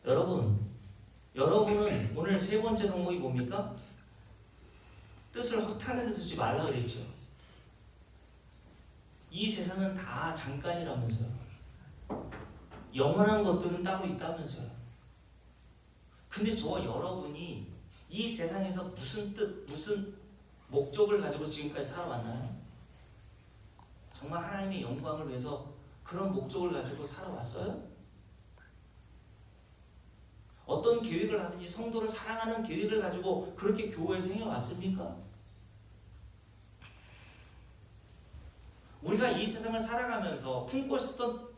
여러분. 여러분은 오늘 세 번째 덕목이 뭡니까? 뜻을 허탄에 두지 말라 그랬죠. 이 세상은 다 잠깐이라면서요. 영원한 것들은 따로 있다면서요. 근데 저와 여러분이 이 세상에서 무슨 뜻, 무슨 목적을 가지고 지금까지 살아왔나요? 정말 하나님의 영광을 위해서 그런 목적을 가지고 살아왔어요? 어떤 계획을 하든지 성도를 사랑하는 계획을 가지고 그렇게 교회에서 행해왔습니까? 우리가 이 세상을 살아가면서 품고 있었던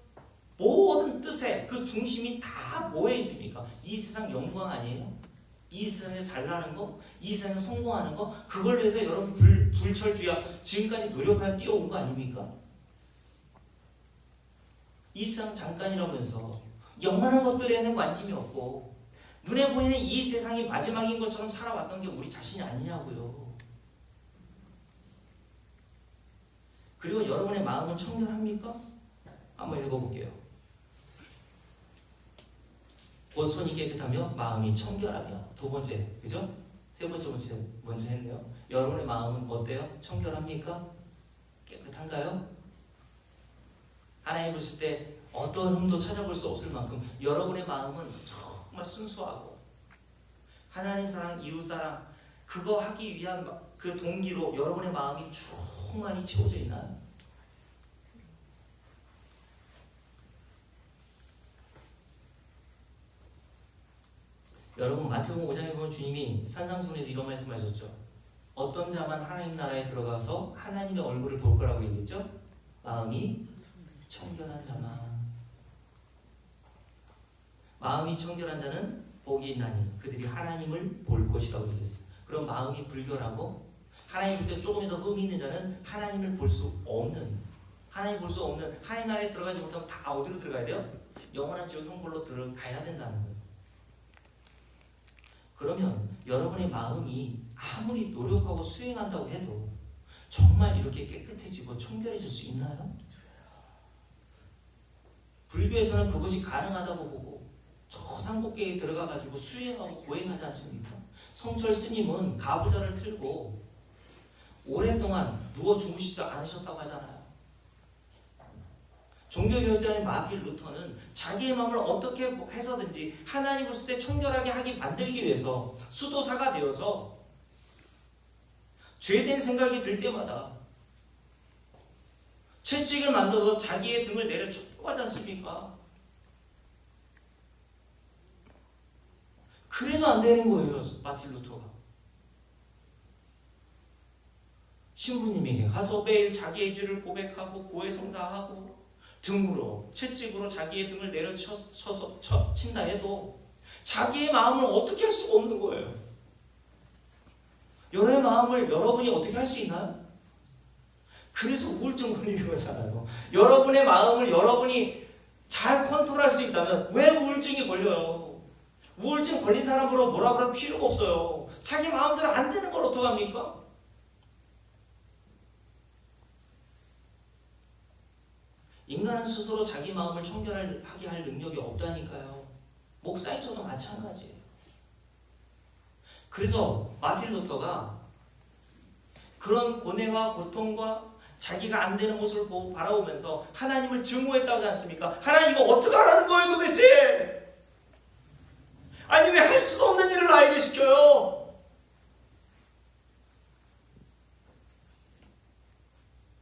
모든 뜻의 그 중심이 다 뭐에 있습니까? 이 세상 영광 아니에요? 이 세상에 잘나는 거? 이 세상에 성공하는 거? 그걸 위해서 여러분 불철주야 지금까지 노력하여 뛰어온 거 아닙니까? 이 세상 잠깐이라면서 영원한 것들에는 관심이 없고 눈에 보이는 이 세상이 마지막인 것처럼 살아왔던 게 우리 자신이 아니냐고요. 그리고 여러분의 마음은 청결합니까? 한번 읽어볼게요. 곧 손이 깨끗하며 마음이 청결하며. 두 번째, 그죠? 세 번째 먼저 했네요. 여러분의 마음은 어때요? 청결합니까? 깨끗한가요? 하나님 보실 때 어떤 흠도 찾아볼 수 없을 만큼 여러분의 마음은 정말 순수하고 하나님 사랑, 이웃 사랑 그거 하기 위한 그 동기로 여러분의 마음이 충만히 채워져 있나요? 여러분 마태복음 5장에 보면 주님이 산상수훈에서 이런 말씀하셨죠. 어떤 자만 하나님 나라에 들어가서 하나님의 얼굴을 볼 거라고 얘기했죠. 마음이 청결한 자만. 마음이 청결한 자는 복이 있나니 그들이 하나님을 볼 것이라고 얘기했어요. 그럼 마음이 불결하고 하나님부터 조금이라도 흠이 있는 자는 하나님을 볼 수 없는, 하나님 볼 수 없는, 하나님 나라에 들어가지 못하면 다 어디로 들어가야 돼요? 영원한 지옥 형벌로 들어가야 된다는 거예요. 그러면 여러분의 마음이 아무리 노력하고 수행한다고 해도 정말 이렇게 깨끗해지고 청결해질 수 있나요? 불교에서는 그것이 가능하다고 보고 저 산꼭대기에 들어가가지고 수행하고 고행하지 않습니까? 성철 스님은 가부좌를 틀고 오랫동안 누워 주무시지 않으셨다고 하잖아요. 종교개혁자인 마틴 루터는 자기의 마음을 어떻게 해서든지 하나님 보실 때 청결하게 하게 만들기 위해서 수도사가 되어서 죄된 생각이 들 때마다 채찍을 만들어서 자기의 등을 내려 촉촉하지 않습니까? 그래도 안 되는 거예요, 마틴 루터가. 신부님에게 가서 매일 자기의 죄를 고백하고 고해성사하고 등으로 채찍으로 자기의 등을 내려쳐서 친다 해도 자기의 마음을 어떻게 할 수가 없는 거예요. 여러분의 마음을 여러분이 어떻게 할 수 있나요? 그래서 우울증 걸리는 거잖아요. 여러분의 마음을 여러분이 잘 컨트롤할 수 있다면 왜 우울증이 걸려요? 우울증 걸린 사람으로 뭐라 그럴 필요가 없어요. 자기 마음대로 안 되는 걸 어떡합니까? 인간은 스스로 자기 마음을 청결하게 할 능력이 없다니까요. 목사인 저도 마찬가지예요. 그래서 마틴 루터가 그런 고뇌와 고통과 자기가 안 되는 모습을 보고 바라보면서 하나님을 증오했다고 하지 않습니까? 하나님 이거 어떻게 하라는 거예요 도대체? 아니 왜 할 수도 없는 일을 나에게 시켜요?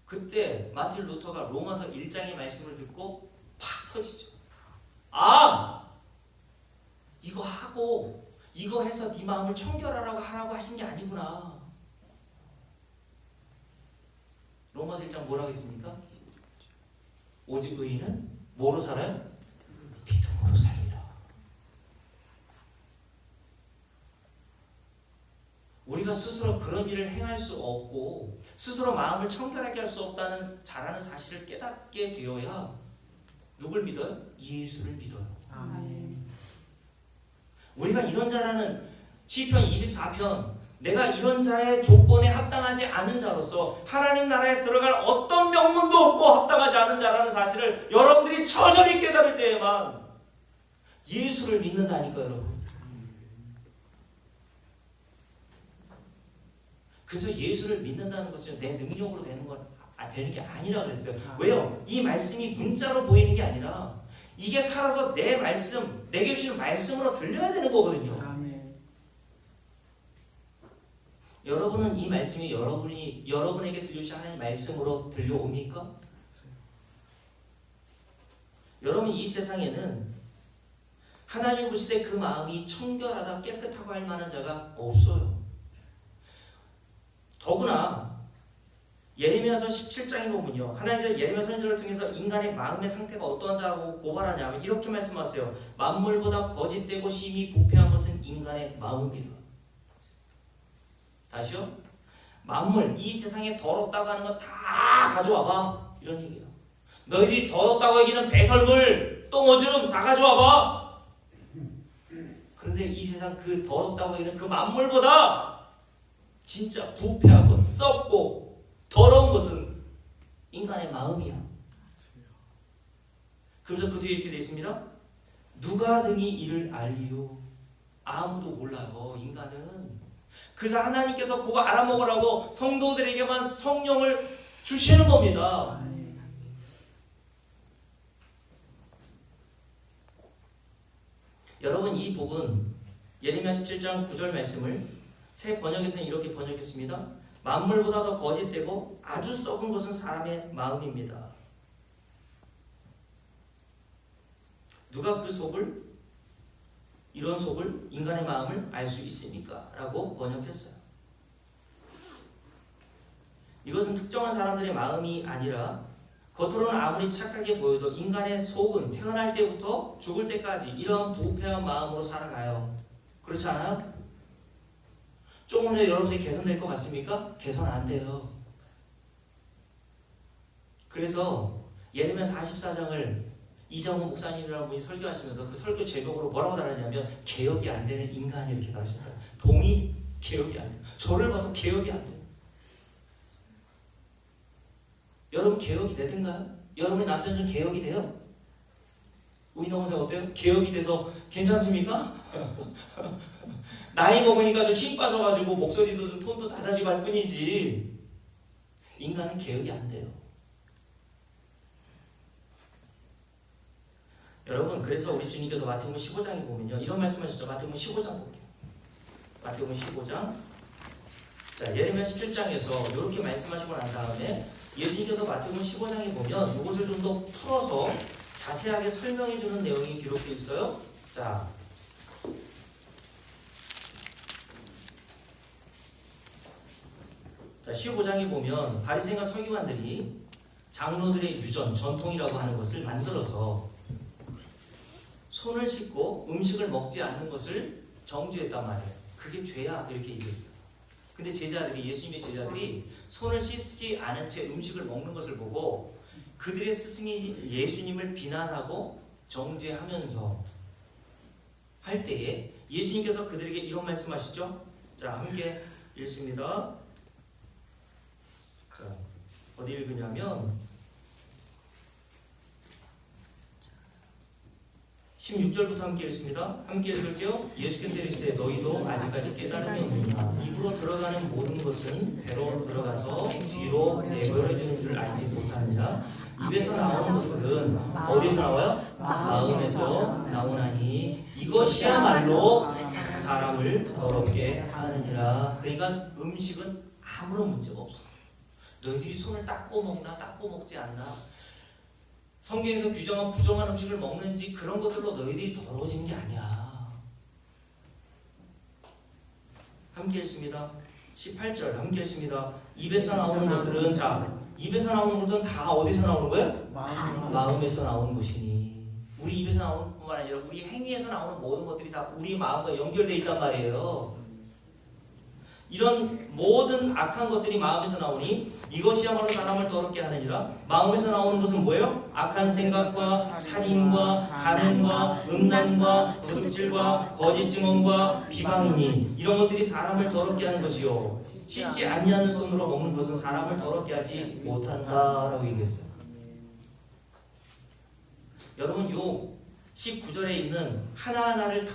그때 마틴 루터가 로마서 1장의 말씀을 듣고 팍 터지죠. 아! 이거 하고 이거 해서 네 마음을 청결하라고 하라고 하신 게 아니구나. 로마서 1장 뭐라고 했습니까? 오직 의인은 뭐로 살아요? 믿음으로 살리라. 우리가 스스로 그런 일을 행할 수 없고 스스로 마음을 청결하게 할 수 없다는 잘하는 사실을 깨닫게 되어야 누굴 믿어요? 예수를 믿어요. 아멘. 우리가 이런 자라는 시편 24편 내가 이런 자의 조건에 합당하지 않은 자로서 하나님 나라에 들어갈 어떤 명분도 없고 합당하지 않은 자라는 사실을 여러분들이 처절히 깨달을 때에만 예수를 믿는다니까 여러분. 그래서 예수를 믿는다는 것은 내 능력으로 되는 게 아니라 그랬어요. 왜요? 이 말씀이 문자로 보이는 게 아니라 이게 살아서 내 말씀, 내게 주시는 말씀으로 들려야 되는 거거든요. 아멘. 여러분은 이 말씀이 여러분에게 들려주신 하나님의 말씀으로 들려옵니까? 여러분, 이 세상에는 하나님을 보실 때 그 마음이 청결하다 깨끗하고 할 만한 자가 없어요. 더구나 예레미야서 17장에 보면요, 하나님께서 예레미야 선지자를 통해서 인간의 마음의 상태가 어떠한 자라고 고발하냐면 이렇게 말씀하세요. 만물보다 거짓되고 심히 부패한 것은 인간의 마음이라. 다시요. 만물, 이 세상에 더럽다고 하는 거 다 가져와봐, 이런 얘기예요. 너희들이 더럽다고 여기는 배설물, 똥오줌 다 가져와봐. 그런데 이 세상 그 더럽다고 여기는 그 만물보다 진짜 부패하고 썩고 더러운 것은 인간의 마음이야. 그래서 그 뒤에 이렇게 되어 있습니다. 누가 등이 이를 알리요? 아무도 몰라요. 인간은 그저 하나님께서 그거 알아먹으라고 성도들에게만 성령을 주시는 겁니다. 여러분, 이 부분 예레미야 17장 9절 말씀을 새 번역에서는 이렇게 번역했습니다. 만물보다 더 거짓되고 아주 썩은 것은 사람의 마음입니다. 누가 그 속을, 이런 속을, 인간의 마음을 알 수 있습니까? 라고 번역했어요. 이것은 특정한 사람들의 마음이 아니라 겉으로는 아무리 착하게 보여도 인간의 속은 태어날 때부터 죽을 때까지 이런 부패한 마음으로 살아가요. 그렇지 않아요? 조금이라도 여러분들이 개선될 것 같습니까? 개선 안 돼요. 그래서 예레미야 44장을 이정우 목사님이라는 분이 설교하시면서 그 설교 제목으로 뭐라고 달았냐면 개혁이 안 되는 인간이 이렇게 달으셨다. 동의 개혁이 안 돼. 저를 봐도 개혁이 안 돼. 여러분 개혁이 되든가요? 여러분의 남편 좀 개혁이 돼요? 우리 동생 어때요? 개혁이 돼서 괜찮습니까? 나이 먹으니까 좀 힘 빠져가지고 목소리도 좀 톤도 낮아지고 할 뿐이지 인간은 개혁이 안 돼요. 여러분, 그래서 우리 주님께서 마태복음 15장에 보면요, 이런 말씀하셨죠. 마태복음 15장 볼게요. 마태복음 15장. 자, 예레미야 17장에서 이렇게 말씀하시고 난 다음에 예수님께서 마태복음 15장에 보면 이것을 좀 더 풀어서 자세하게 설명해 주는 내용이 기록되어 있어요. 자, 15장에 보면 바리새인과 서기관들이 장로들의 유전, 전통이라고 하는 것을 만들어서 손을 씻고 음식을 먹지 않는 것을 정죄했단 말이에요. 그게 죄야, 이렇게 얘기했어요. 근데 제자들이, 예수님의 제자들이 손을 씻지 않은 채 음식을 먹는 것을 보고 그들의 스승이 예수님을 비난하고 정죄하면서 할 때에 예수님께서 그들에게 이런 말씀하시죠. 자, 함께 읽습니다. 자, 어디 읽으냐면 16절부터 함께 읽습니다. 함께 읽을게요. 예수께서 이르시되 너희도 아직까지 깨달음이 없느냐. 입으로 들어가는 모든 것은 배로 들어가서 뒤로 내버려지는 줄 알지 못하느냐. 입에서 나오는 것들은 어디서 나와요? 마음에서 나오나니 이것이야말로 사람을 더럽게 하느니라. 그러니까 음식은 아무런 문제가 없어. 너희들이 손을 닦고 먹나 닦고 먹지 않나, 성경에서 규정한 부정한 음식을 먹는지 그런 것들로 너희들이 더러워진 게 아니야. 함께 읽습니다. 18절 함께 읽습니다. 입에서 나오는 것들은, 자, 입에서 나오는 것들은 다 어디서 나오는 거예요? 마음에서 나오는 것이니. 우리 입에서 나오는 뿐만 아니라 우리 행위에서 나오는 모든 것들이 다 우리 마음과 연결되어 있단 말이에요. 이런 모든 악한 것들이 마음에서 나오니 이것이야말로 사람을 더럽게 하느니라. 마음에서 나오는 것은 뭐예요? 악한 생각과 살인과 간음과 음란과 도둑질과 거짓 증언과 비방이니 이런 것들이 사람을 더럽게 하는 것이요 씻지 아니하는 손으로 먹는 것은 사람을 더럽게 하지 못한다라고 얘기했어요. 여러분, 요 19절에 있는 하나하나를 다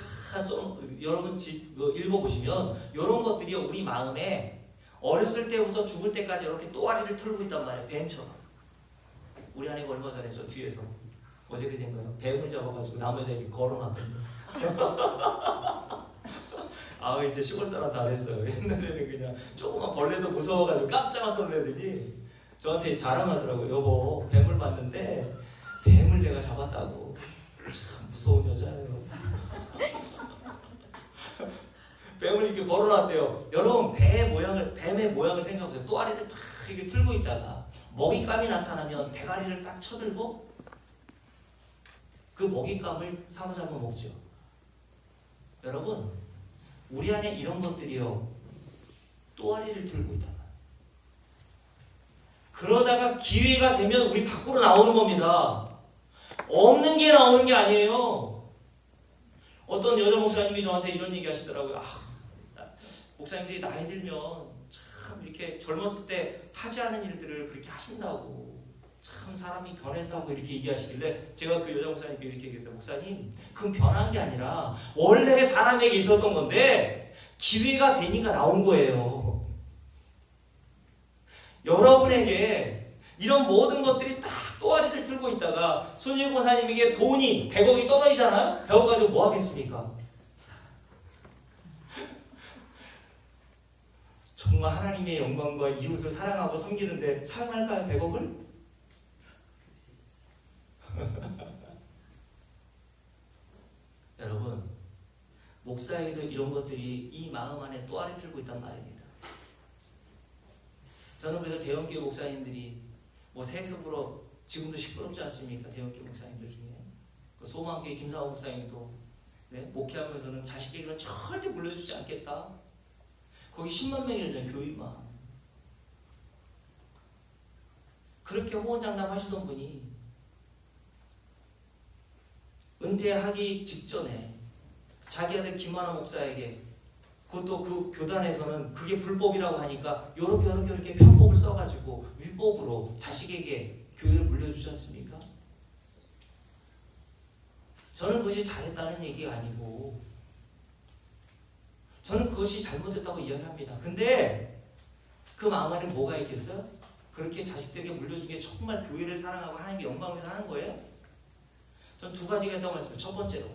여러분 읽어보시면 이런 것들이 우리 마음에 어렸을 때부터 죽을 때까지 이렇게 또아리를 틀고 있단 말이에요. 뱀처럼. 우리 아내가 얼마 전에 저 뒤에서 어제 그제인가요? 뱀을 잡아가지고 나무에다 이렇게 걸어놨던데. 아 이제 시골 사람 다 됐어요. 옛날에는 그냥 조그만 벌레도 무서워가지고 깜짝 놀래더니 저한테 자랑하더라고요. 여보 뱀을 봤는데 뱀을 내가 잡았다고. 참 무서운 여자예요. 뱀을 이렇게 걸어놨대요. 여러분 뱀의 모양을 생각해보세요. 또아리를 탁 이렇게 들고 있다가 먹잇감이 나타나면 대가리를 딱 쳐들고 그 먹잇감을 사로잡아 먹죠. 여러분 우리 안에 이런 것들이요 또아리를 들고 있다가 그러다가 기회가 되면 우리 밖으로 나오는 겁니다. 없는 게 나오는 게 아니에요. 어떤 여자 목사님이 저한테 이런 얘기 하시더라고요. 목사님들이 나이 들면 참 이렇게 젊었을 때 하지 않은 일들을 그렇게 하신다고 참 사람이 변했다고 이렇게 얘기하시길래 제가 그 여자 목사님께 이렇게 얘기했어요. 목사님 그건 변한 게 아니라 원래 사람에게 있었던 건데 기회가 되니까 나온 거예요. 여러분에게 이런 모든 것들이 딱 또아리를 들고 있다가 손유일 권사님에게 돈이 100억이 떠다니잖아요. 100억 가지고 뭐 하겠습니까? 정말 하나님의 영광과 이웃을 사랑하고 섬기는데 사용할까요? 100억을? 여러분 목사에게도 이런 것들이 이 마음 안에 또아리 들고 있단 말입니다. 저는 그래서 대형교회 목사님들이 뭐 세습으로 지금도 시끄럽지 않습니까? 대형교회 목사님들 중에 소망교회 김상호 목사님도 목회하면서는 자식에게는 절대 물려주지 않겠다. 거기 10만 명이라는 교인만 그렇게 호언장담 하시던 분이 은퇴하기 직전에 자기 아들 김만화 목사에게 그것도 그 교단에서는 그게 불법이라고 하니까 요렇게 편법을 써가지고 위법으로 자식에게 교회를 물려주지 않습니까? 저는 그것이 잘했다는 얘기가 아니고 저는 그것이 잘못됐다고 이야기합니다. 근데 그 마음 안에 뭐가 있겠어요? 그렇게 자식들에게 물려준 게 정말 교회를 사랑하고 하나님의 영광을 위해서 하는 거예요? 전 두 가지가 있다고 말씀드려요. 첫 번째로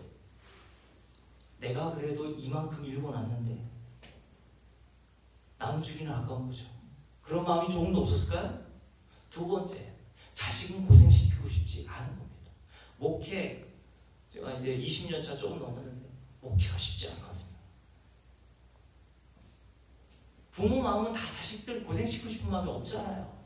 내가 그래도 이만큼 읽어놨는데 남 주기는 아까운 거죠. 그런 마음이 조금도 없었을까요? 두 번째, 자식은 고생시키고 싶지 않은 겁니다. 목회 제가 이제 20년 차 조금 넘었는데 목회가 쉽지 않거든요. 부모 마음은 다 자식들 고생시키고 싶은 마음이 없잖아요.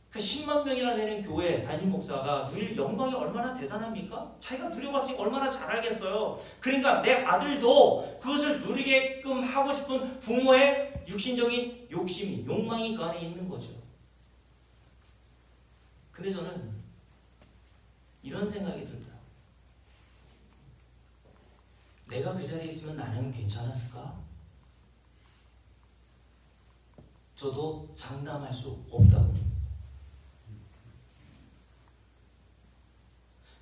그 10만 명이나 되는 교회 담임 목사가 누릴 영광이 얼마나 대단합니까? 자기가 누려봤으니 얼마나 잘 알겠어요. 그러니까 내 아들도 그것을 누리게끔 하고 싶은 부모의 육신적인 욕심이, 욕망이 그 안에 있는 거죠. 근데 저는 이런 생각이 들더라고요. 내가 그 자리에 있으면 나는 괜찮았을까? 저도 장담할 수 없다고.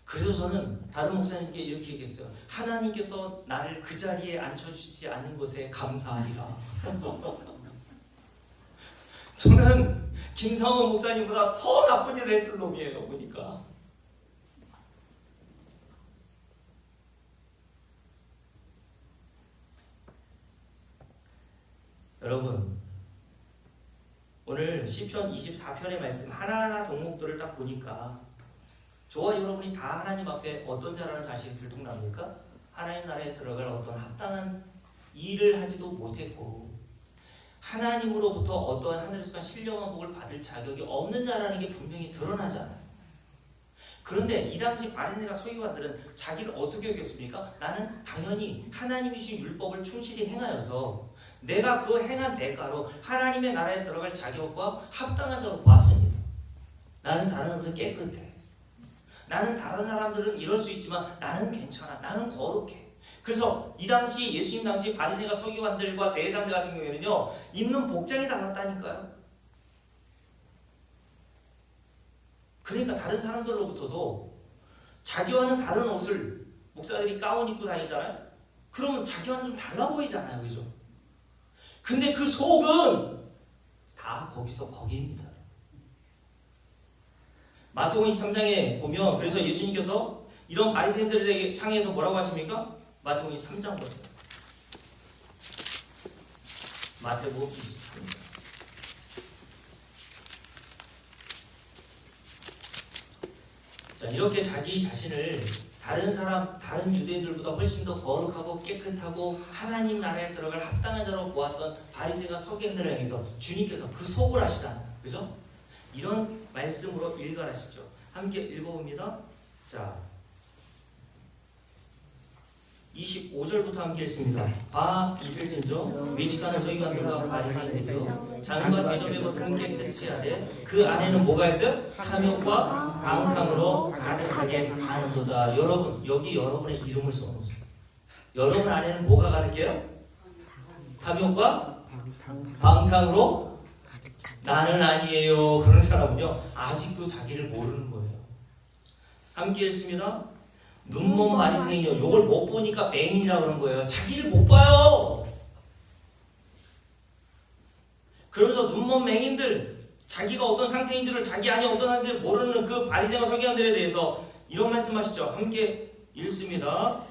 그래서 저는 다른 목사님께 이렇게 얘기했어요. 하나님께서 나를 그 자리에 앉혀주시지 않은 것에 감사하리라. 저는 김상호 목사님보다 더 나쁜 일을 했을 놈이에요. 보니까. 여러분 오늘 시편 24편의 말씀 하나하나 덕목들을 딱 보니까 저와 여러분이 다 하나님 앞에 어떤 자라는 사실이 들통납니까? 하나님 나라에 들어갈 어떤 합당한 일을 하지도 못했고 하나님으로부터 어떠한 하늘에서 신령한 복을 받을 자격이 없는 자라는 게 분명히 드러나잖아요. 그런데 이 당시 바리새인과 서기관들은 자기를 어떻게 여겼습니까? 나는 당연히 하나님이 주신 율법을 충실히 행하여서 내가 그 행한 대가로 하나님의 나라에 들어갈 자격과 합당한 자로 보았습니다. 나는 다른 사람들 깨끗해. 나는 다른 사람들은 이럴 수 있지만 나는 괜찮아. 나는 거룩해. 그래서 이 당시 예수님 당시 바리새인과 서기관들과 대제사장들 같은 경우에는요 입는 복장이 달랐다니까요. 그러니까 다른 사람들로부터도 자기와는 다른 옷을 목사들이 가운 입고 다니잖아요. 그러면 자기와는 좀 달라 보이잖아요, 그죠? 근데 그 속은 다 거기입니다. 마태복음 23장에 보면 그래서 예수님께서 이런 바리새인들에게 향해서 뭐라고 하십니까? 마태복음 3장 보세요. 마태복음 23장. 자, 이렇게 자기 자신을 다른 사람, 다른 유대인들보다 훨씬 더 거룩하고 깨끗하고 하나님 나라에 들어갈 합당한 자로 보았던 바리새인과 서기관들을 향해서 주님께서 그 속을 아시잖아요. 그죠? 이런 말씀으로 일갈하시죠. 함께 읽어봅니다. 자, 25절부터 함께 했습니다. 바 있을진저 외식하는 서기관들과 바리새인들이요 잔과 대접에고 등 깨끗이 하되 그 안에는 뭐가 있어요? 탐욕과 방탕으로 가득하게 하는도다. 여러분, 여기 여러분의 이름을 써놓으세요. 여러분 안에는 뭐가 가득해요? 탐욕과 방탕으로? 나는 아니에요. 그런 사람은요 아직도 자기를 모르는 거예요. 함께 했습니다. 눈먼 바리새인이요. 요걸 못 보니까 맹인이라고 그런 거예요. 자기를 못 봐요. 그러면서 눈먼 맹인들, 자기가 어떤 상태인 줄을, 자기 안에 어떤 상태를 모르는 그 바리새인과 서기관들에 대해서 이런 말씀하시죠. 함께 읽습니다.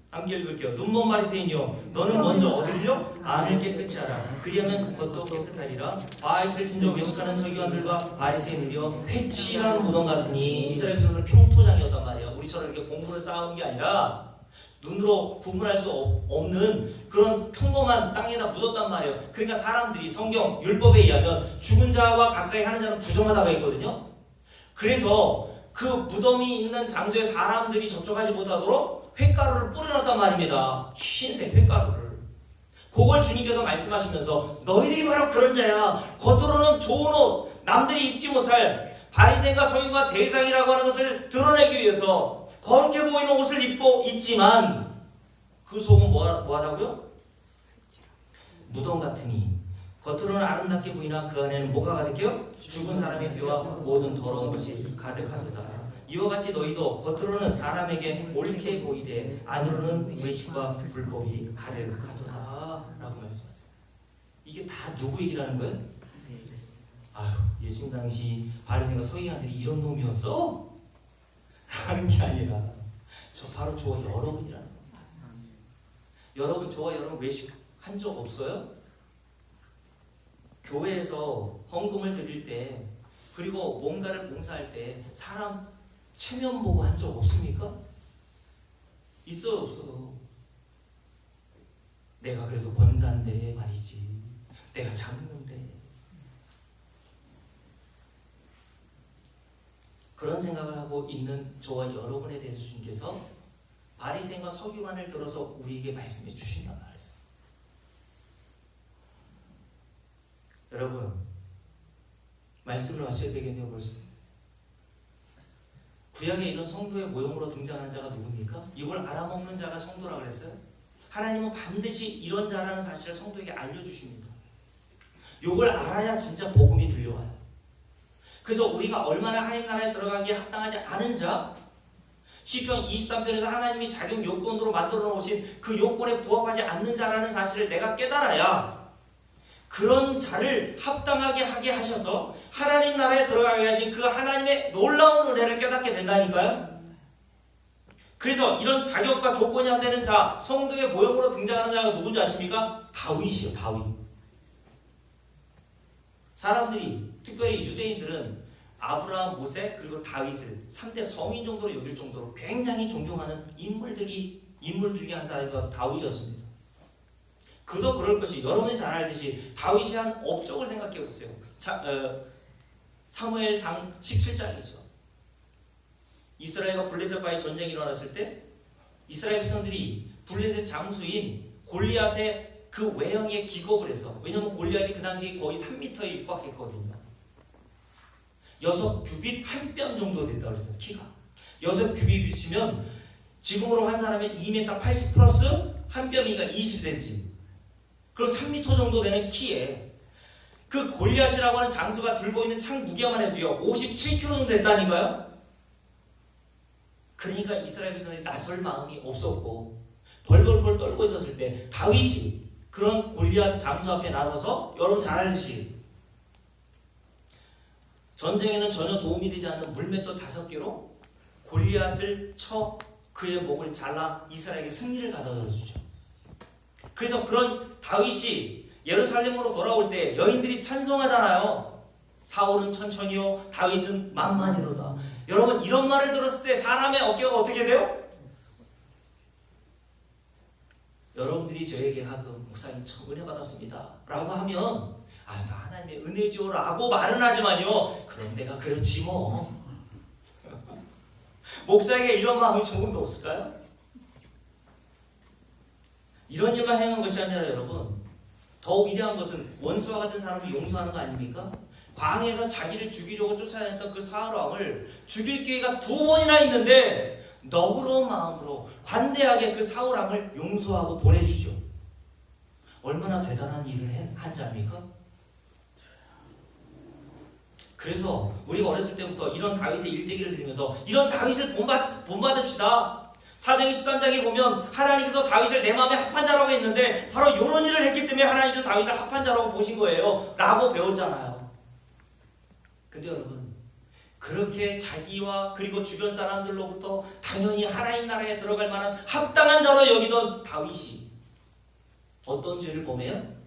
함께 읽을게요. 눈먼 바리새인이요, 너는 먼저 어디를요? 안을 깨끗이 하라. 그리하면 그것도 깨끗하리라. 바 있을진저 외식하는 서기관들과 바리새인들이요 회칠한 무덤 같으니. 이스라엘 백성들은 평토장이었단 말이에요. 우리처럼 이렇게 공부를 쌓아온 게 아니라 눈으로 구분할 수 없는 그런 평범한 땅에다 묻었단 말이에요. 그러니까 사람들이 성경 율법에 의하면 죽은 자와 가까이 하는 자는 부정하다가 있거든요. 그래서 그 무덤이 있는 장소에 사람들이 접촉하지 못하도록 횟가루를 뿌려놨단 말입니다. 흰색 횟가루를. 그걸 주님께서 말씀하시면서 너희들이 바로 그런 자야. 겉으로는 좋은 옷, 남들이 입지 못할 바리새인과 서기관과 대상이라고 하는 것을 드러내기 위해서 거룩해 보이는 옷을 입지만 그 속은 뭐하다고요? 무덤 같으니. 겉으로는 아름답게 보이나 그 안에는 뭐가 가득해요? 죽은 사람의 피와 모든 더러운 것이 가득하도다. 이와 같이 너희도 겉으로는 사람에게 옳게 보이되 안으로는 외식과 불법이 가득하도다 라고 말씀하세요. 이게 다 누구 얘기라는 거예요? 아유, 예수님 당시 바리새인과 서기관들이 이런 놈이었어? 하는 게 아니라 바로 저와 여러분이라는 겁니다. 여러분, 저와 여러분 외식한 적 없어요? 교회에서 헌금을 드릴 때, 그리고 뭔가를 봉사할 때 사람 체면 보고 한 적 없습니까? 있어요, 없어요? 내가 그래도 권사인데 말이지, 내가 잡는데. 그런 생각을 하고 있는 저와 여러분에 대해서 주님께서 바리새인과 서기관을 들어서 우리에게 말씀해 주신단 말이에요. 여러분, 말씀을 하셔야 되겠네요. 벌써 구약에 이런 성도의 모형으로 등장하는 자가 누굽니까? 이걸 알아먹는 자가 성도라고 그랬어요. 하나님은 반드시 이런 자라는 사실을 성도에게 알려주십니다. 이걸 알아야 진짜 복음이 들려와요. 그래서 우리가 얼마나 하나님 나라에 들어가기에 합당하지 않은 자, 시편 23편에서 하나님이 자격 요건으로 만들어 놓으신 그 요건에 부합하지 않는 자라는 사실을 내가 깨달아야 그런 자를 합당하게 하게 하셔서 하나님 나라에 들어가게 하신 그 하나님의 놀라운 은혜를 깨닫게 된다니까요. 그래서 이런 자격과 조건이 안 되는 자, 성도의 모형으로 등장하는 자가 누군지 아십니까? 다윗이요, 다윗. 사람들이, 특별히 유대인들은 아브라함, 모세, 그리고 다윗을 3대 성인 정도로 여길 정도로 굉장히 존경하는 인물 중에 한 사람이 바로 다윗이었습니다. 그도 그럴 것이, 여러분이 잘 알듯이 다윗이 한 업적을 생각해 보세요. 사무엘상 17장이죠. 이스라엘과 블레셋과의 전쟁이 일어났을 때 이스라엘 백성들이 블레셋 장수인 골리앗의 그 외형에 기겁을 해서, 왜냐하면 골리앗이 그 당시 거의 3m에 육박했거든요. 6규빗 한 뼘 정도 됐다고 그랬어요. 키가 6규빗이면 지금으로 한 사람의 2m 80 플러스 한 뼘이니까 20cm, 그럼 3m 정도 되는 키에 그 골리앗이라고 하는 장수가 들고 있는 창 무게만 해도요 57kg 정도 됐다니까요. 그러니까 이스라엘 백성들이 낯설 마음이 없었고 벌벌벌 떨고 있었을 때 다윗이 그런 골리앗 장수 앞에 나서서, 여러분 잘 알듯이 전쟁에는 전혀 도움이 되지 않는 물맷돌 5개로 골리앗을 쳐 그의 목을 잘라 이스라엘에게 승리를 가져다 주죠. 그래서 그런 다윗이 예루살렘으로 돌아올 때 여인들이 찬송하잖아요. 사울은 천천히요, 다윗은 만만히로다. 여러분, 이런 말을 들었을 때 사람의 어깨가 어떻게 돼요? 여러분들이 저에게 가끔 목사님 참 은혜 받았습니다 라고 하면 나 하나님의 은혜죠 라고 말은 하지만요, 그럼 내가 그렇지 뭐. 목사에게 이런 마음이 조금도 없을까요? 이런 일만 행한 것이 아니라 여러분, 더 위대한 것은 원수와 같은 사람을 용서하는 거 아닙니까? 광야에서 자기를 죽이려고 쫓아다녔던 그 사울 왕을 죽일 기회가 2번이나 있는데 너그러운 마음으로 관대하게 그 사울 왕을 용서하고 보내주죠. 얼마나 대단한 일을 한 자입니까? 그래서 우리가 어렸을 때부터 이런 다윗의 일대기를 들으면서 이런 다윗을 본받읍시다. 사도행전 13장에 보면 하나님께서 다윗을 내 마음에 합한 자라고 했는데 바로 이런 일을 했기 때문에 하나님께서 다윗을 합한 자라고 보신 거예요 라고 배웠잖아요. 근데 여러분, 그렇게 자기와 그리고 주변 사람들로부터 당연히 하나님 나라에 들어갈 만한 합당한 자로 여기던 다윗이 어떤 죄를 범해요?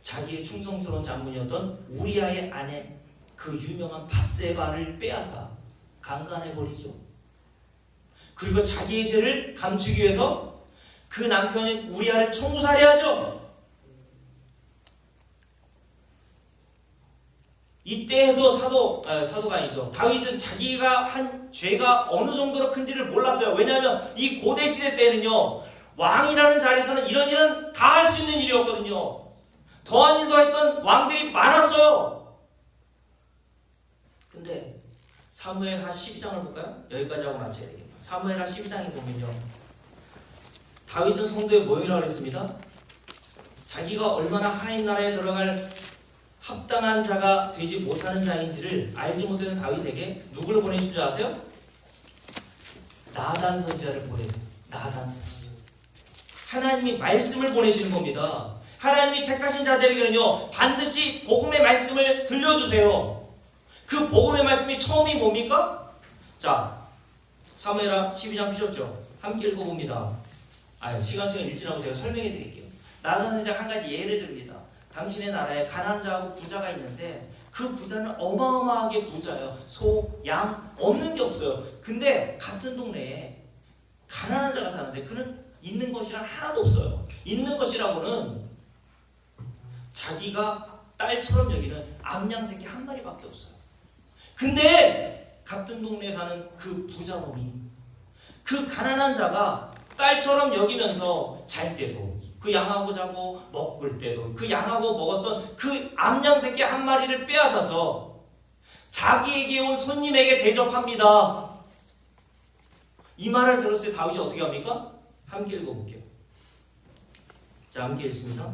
자기의 충성스러운 장군이었던 우리아의 아내 그 유명한 밧세바를 빼앗아 강간해버리죠. 그리고 자기의 죄를 감추기 위해서 그 남편인 우리아를 총살해하죠. 이때에도 사도가 아니죠. 다윗은 자기가 한 죄가 어느 정도로 큰지를 몰랐어요. 왜냐하면 이 고대 시대 때는요, 왕이라는 자리에서는 이런 일은 다 할 수 있는 일이었거든요. 더한 일도 했던 왕들이 많았어요. 근데 사무엘하 12장을 볼까요? 여기까지 하고 마쳐야 되겠네요. 사무엘하 12장에 보면요, 다윗은 성도의 모형이라고 했습니다. 자기가 얼마나 하나님 나라에 들어갈 합당한 자가 되지 못하는 자인지를 알지 못하는 다윗에게 누구를 보내준 줄 아세요? 나단 선지자를 보내세요. 나단 선지자. 하나님이 말씀을 보내시는 겁니다. 하나님이 택하신 자들에게는요, 반드시 복음의 말씀을 들려주세요. 그 복음의 말씀이 처음이 뭡니까? 자, 사무엘하 12장 피셨죠? 함께 읽어봅니다. 시간 속에 읽지 않고 제가 설명해 드릴게요. 나단 선지자 한 가지 예를 듭니다. 당신의 나라에 가난한 자하고 부자가 있는데 그 부자는 어마어마하게 부자예요. 소, 양 없는 게 없어요. 근데 같은 동네에 가난한 자가 사는데 그는 있는 것이란 하나도 없어요. 있는 것이라고는 자기가 딸처럼 여기는 암양 새끼 한 마리밖에 없어요. 근데 같은 동네에 사는 그 부자놈이 그 가난한 자가 딸처럼 여기면서 잘 때도 그 양하고 자고 먹을 때도 그 양하고 먹었던 그 암양 새끼 한 마리를 빼앗아서 자기에게 온 손님에게 대접합니다. 이 말을 들었을 때 다윗이 어떻게 합니까? 함께 읽어볼게요. 자, 함께 읽습니다.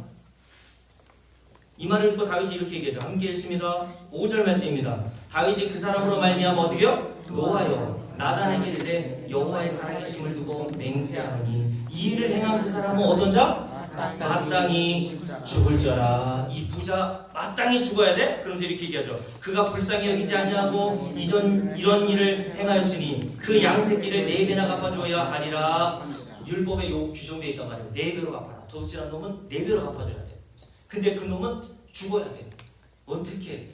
이 말을 듣고 다윗이 이렇게 얘기하죠. 함께 읽습니다. 5절 말씀입니다. 다윗이 그 사람으로 말미암아 어떻게요? 노하여 나단에게 이르되 여호와의 살아계심을 두고 맹세하노니 이 일을 행한 그 사람은 어떤 자? 마땅히 죽을 자라. 이 부자 마땅히 죽어야 돼? 그러면서 이렇게 얘기하죠. 그가 불쌍히 여기지 아니하고 이런 일을 행하였으니 그 양새끼를 4배나 갚아줘야 하리라. 율법에 요 규정되어 있단 말이에요. 4배로 갚아라. 도둑질한 놈은 4배로 갚아줘야 돼. 근데 그 놈은 죽어야 돼. 어떻게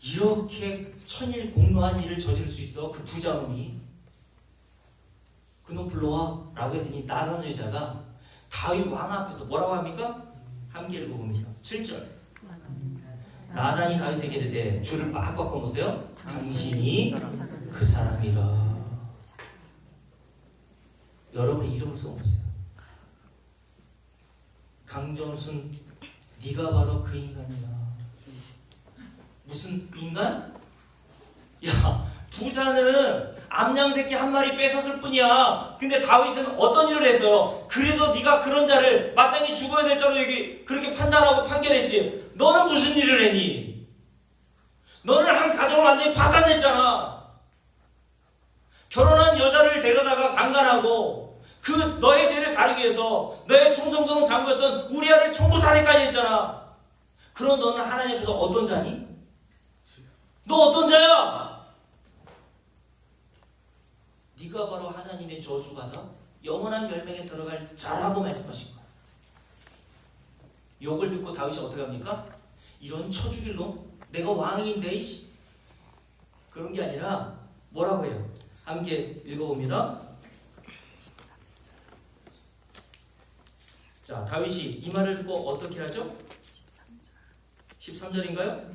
이렇게 천일공노한 일을 저지를 수 있어? 그 부자놈이. 그놈 불러와 라고 했더니 나단 선지자가 다윗 왕 앞에서 뭐라고 합니까? 함께 읽어봅니다. 7절. 나단이 다윗에게 이르되 줄을 막 바꿔놓으세요. 당신이 그 사람이라. 여러분의 이름을 써보세요. 강정순, 네가 바로 그 인간이야. 무슨 인간? 야, 부자는 암양 새끼 한 마리 뺏었을 뿐이야. 근데 다윗은 어떤 일을 했어요? 그래도 네가 그런 자를 마땅히 죽어야 될 자로 여기 그렇게 판단하고 판결했지. 너는 무슨 일을 했니? 너는 한 가정을 완전히 파탄냈잖아. 결혼한 여자를 데려다가 강간하고 그 너의 죄를 가리기 위해서 너의 충성스러운 장부였던 우리아를 총구살해까지 했잖아. 그럼 너는 하나님 앞에서 어떤 자니? 너 어떤 자야? 네가 바로 하나님의 저주받아 영원한 멸망에 들어갈 자라고 말씀하신 거예요. 욕을 듣고 다윗이 어떻게 합니까? 이런 처죽일로 내가 왕인데 이씨. 그런 게 아니라 뭐라고 해요? 함께 읽어봅니다. 자, 다윗이 이 말을 듣고 어떻게 하죠? 13절인가요?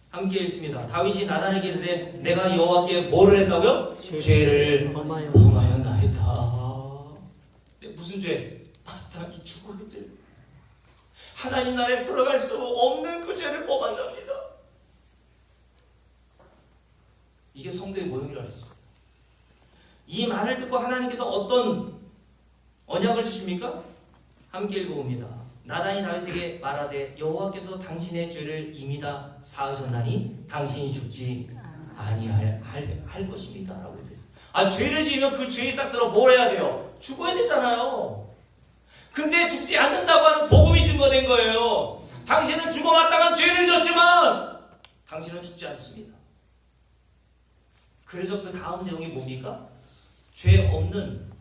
함께 읽습니다. 다윗이 나단에게 이르되 내가 여호와께 뭐를 했다고요? 죄를 범하였나이다. 무슨 죄? 마땅히 죽어야 돼. 하나님 나라에 들어갈 수 없는 그 죄를 범한 자입니다. 이게 성도의 모형이라고 했습니다. 이 말을 듣고 하나님께서 어떤 언약을 주십니까? 함께 읽어봅니다. 나단이 다윗에게 말하되 여호와께서 당신의 죄를 이미 다 사하셨나니 당신이 죽지 아니할 것입니다 라고 했어요. 죄를 지으면 그 죄의 싹스로 뭘 해야 돼요? 죽어야 되잖아요. 근데 죽지 않는다고 하는 복음이 증거된 거예요. 당신은 죽어 마땅한 죄를 졌지만 당신은 죽지 않습니다. 그래서 그 다음 내용이 뭡니까? 죄 없는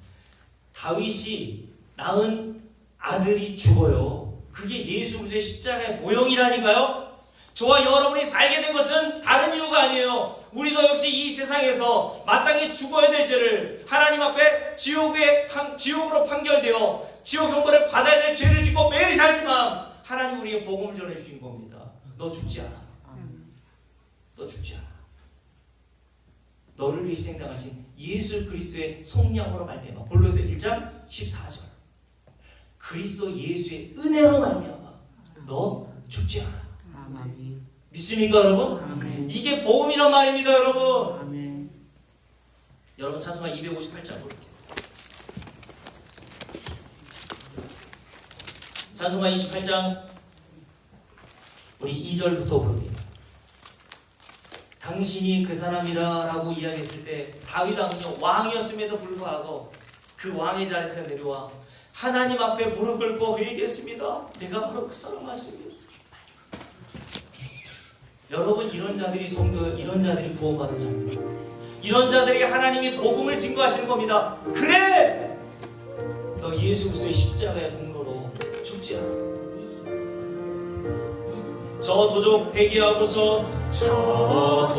다윗이 낳은 아들이 죽어요. 그게 예수 그리스도의 십자가의 모형이라니까요. 저와 여러분이 살게 된 것은 다른 이유가 아니에요. 우리도 역시 이 세상에서 마땅히 죽어야 될 죄를 하나님 앞에 지옥으로 판결되어 지옥 형벌을 받아야 될 죄를 짓고 매일 살지만 하나님 우리에게 복음을 전해주신 겁니다. 너 죽지 않아. 너 죽지 않아. 너를 위해 희생당하신 예수 그리스도의 속량으로 말미암아. 골로새 1장 14절. 그리스도 예수의 은혜로 말미암아 너 죽지 않아. 아멘. 믿습니까 여러분? 아멘. 이게 복음이란 말입니다 여러분. 아멘. 여러분 찬송가 258장 볼게요. 찬송가 28장 우리 2절부터 부릅니다. 당신이 그 사람이라 라고 이야기했을 때 다윗 왕은요 왕이었음에도 불구하고 그 왕의 자리에서 내려와 하나님 앞에 무릎 꿇고 회개했습니다. 내가 바로 그 사람 맞습니다. 여러분 이런 자들이 성도, 이런 자들이 구원받은 자입니다. 이런 자들에게 하나님이 복음을 증거하시는 겁니다. 그래! 너 예수 그리스도의 십자가의 공로로 죽지 않아. 저 도적 회개하고서 저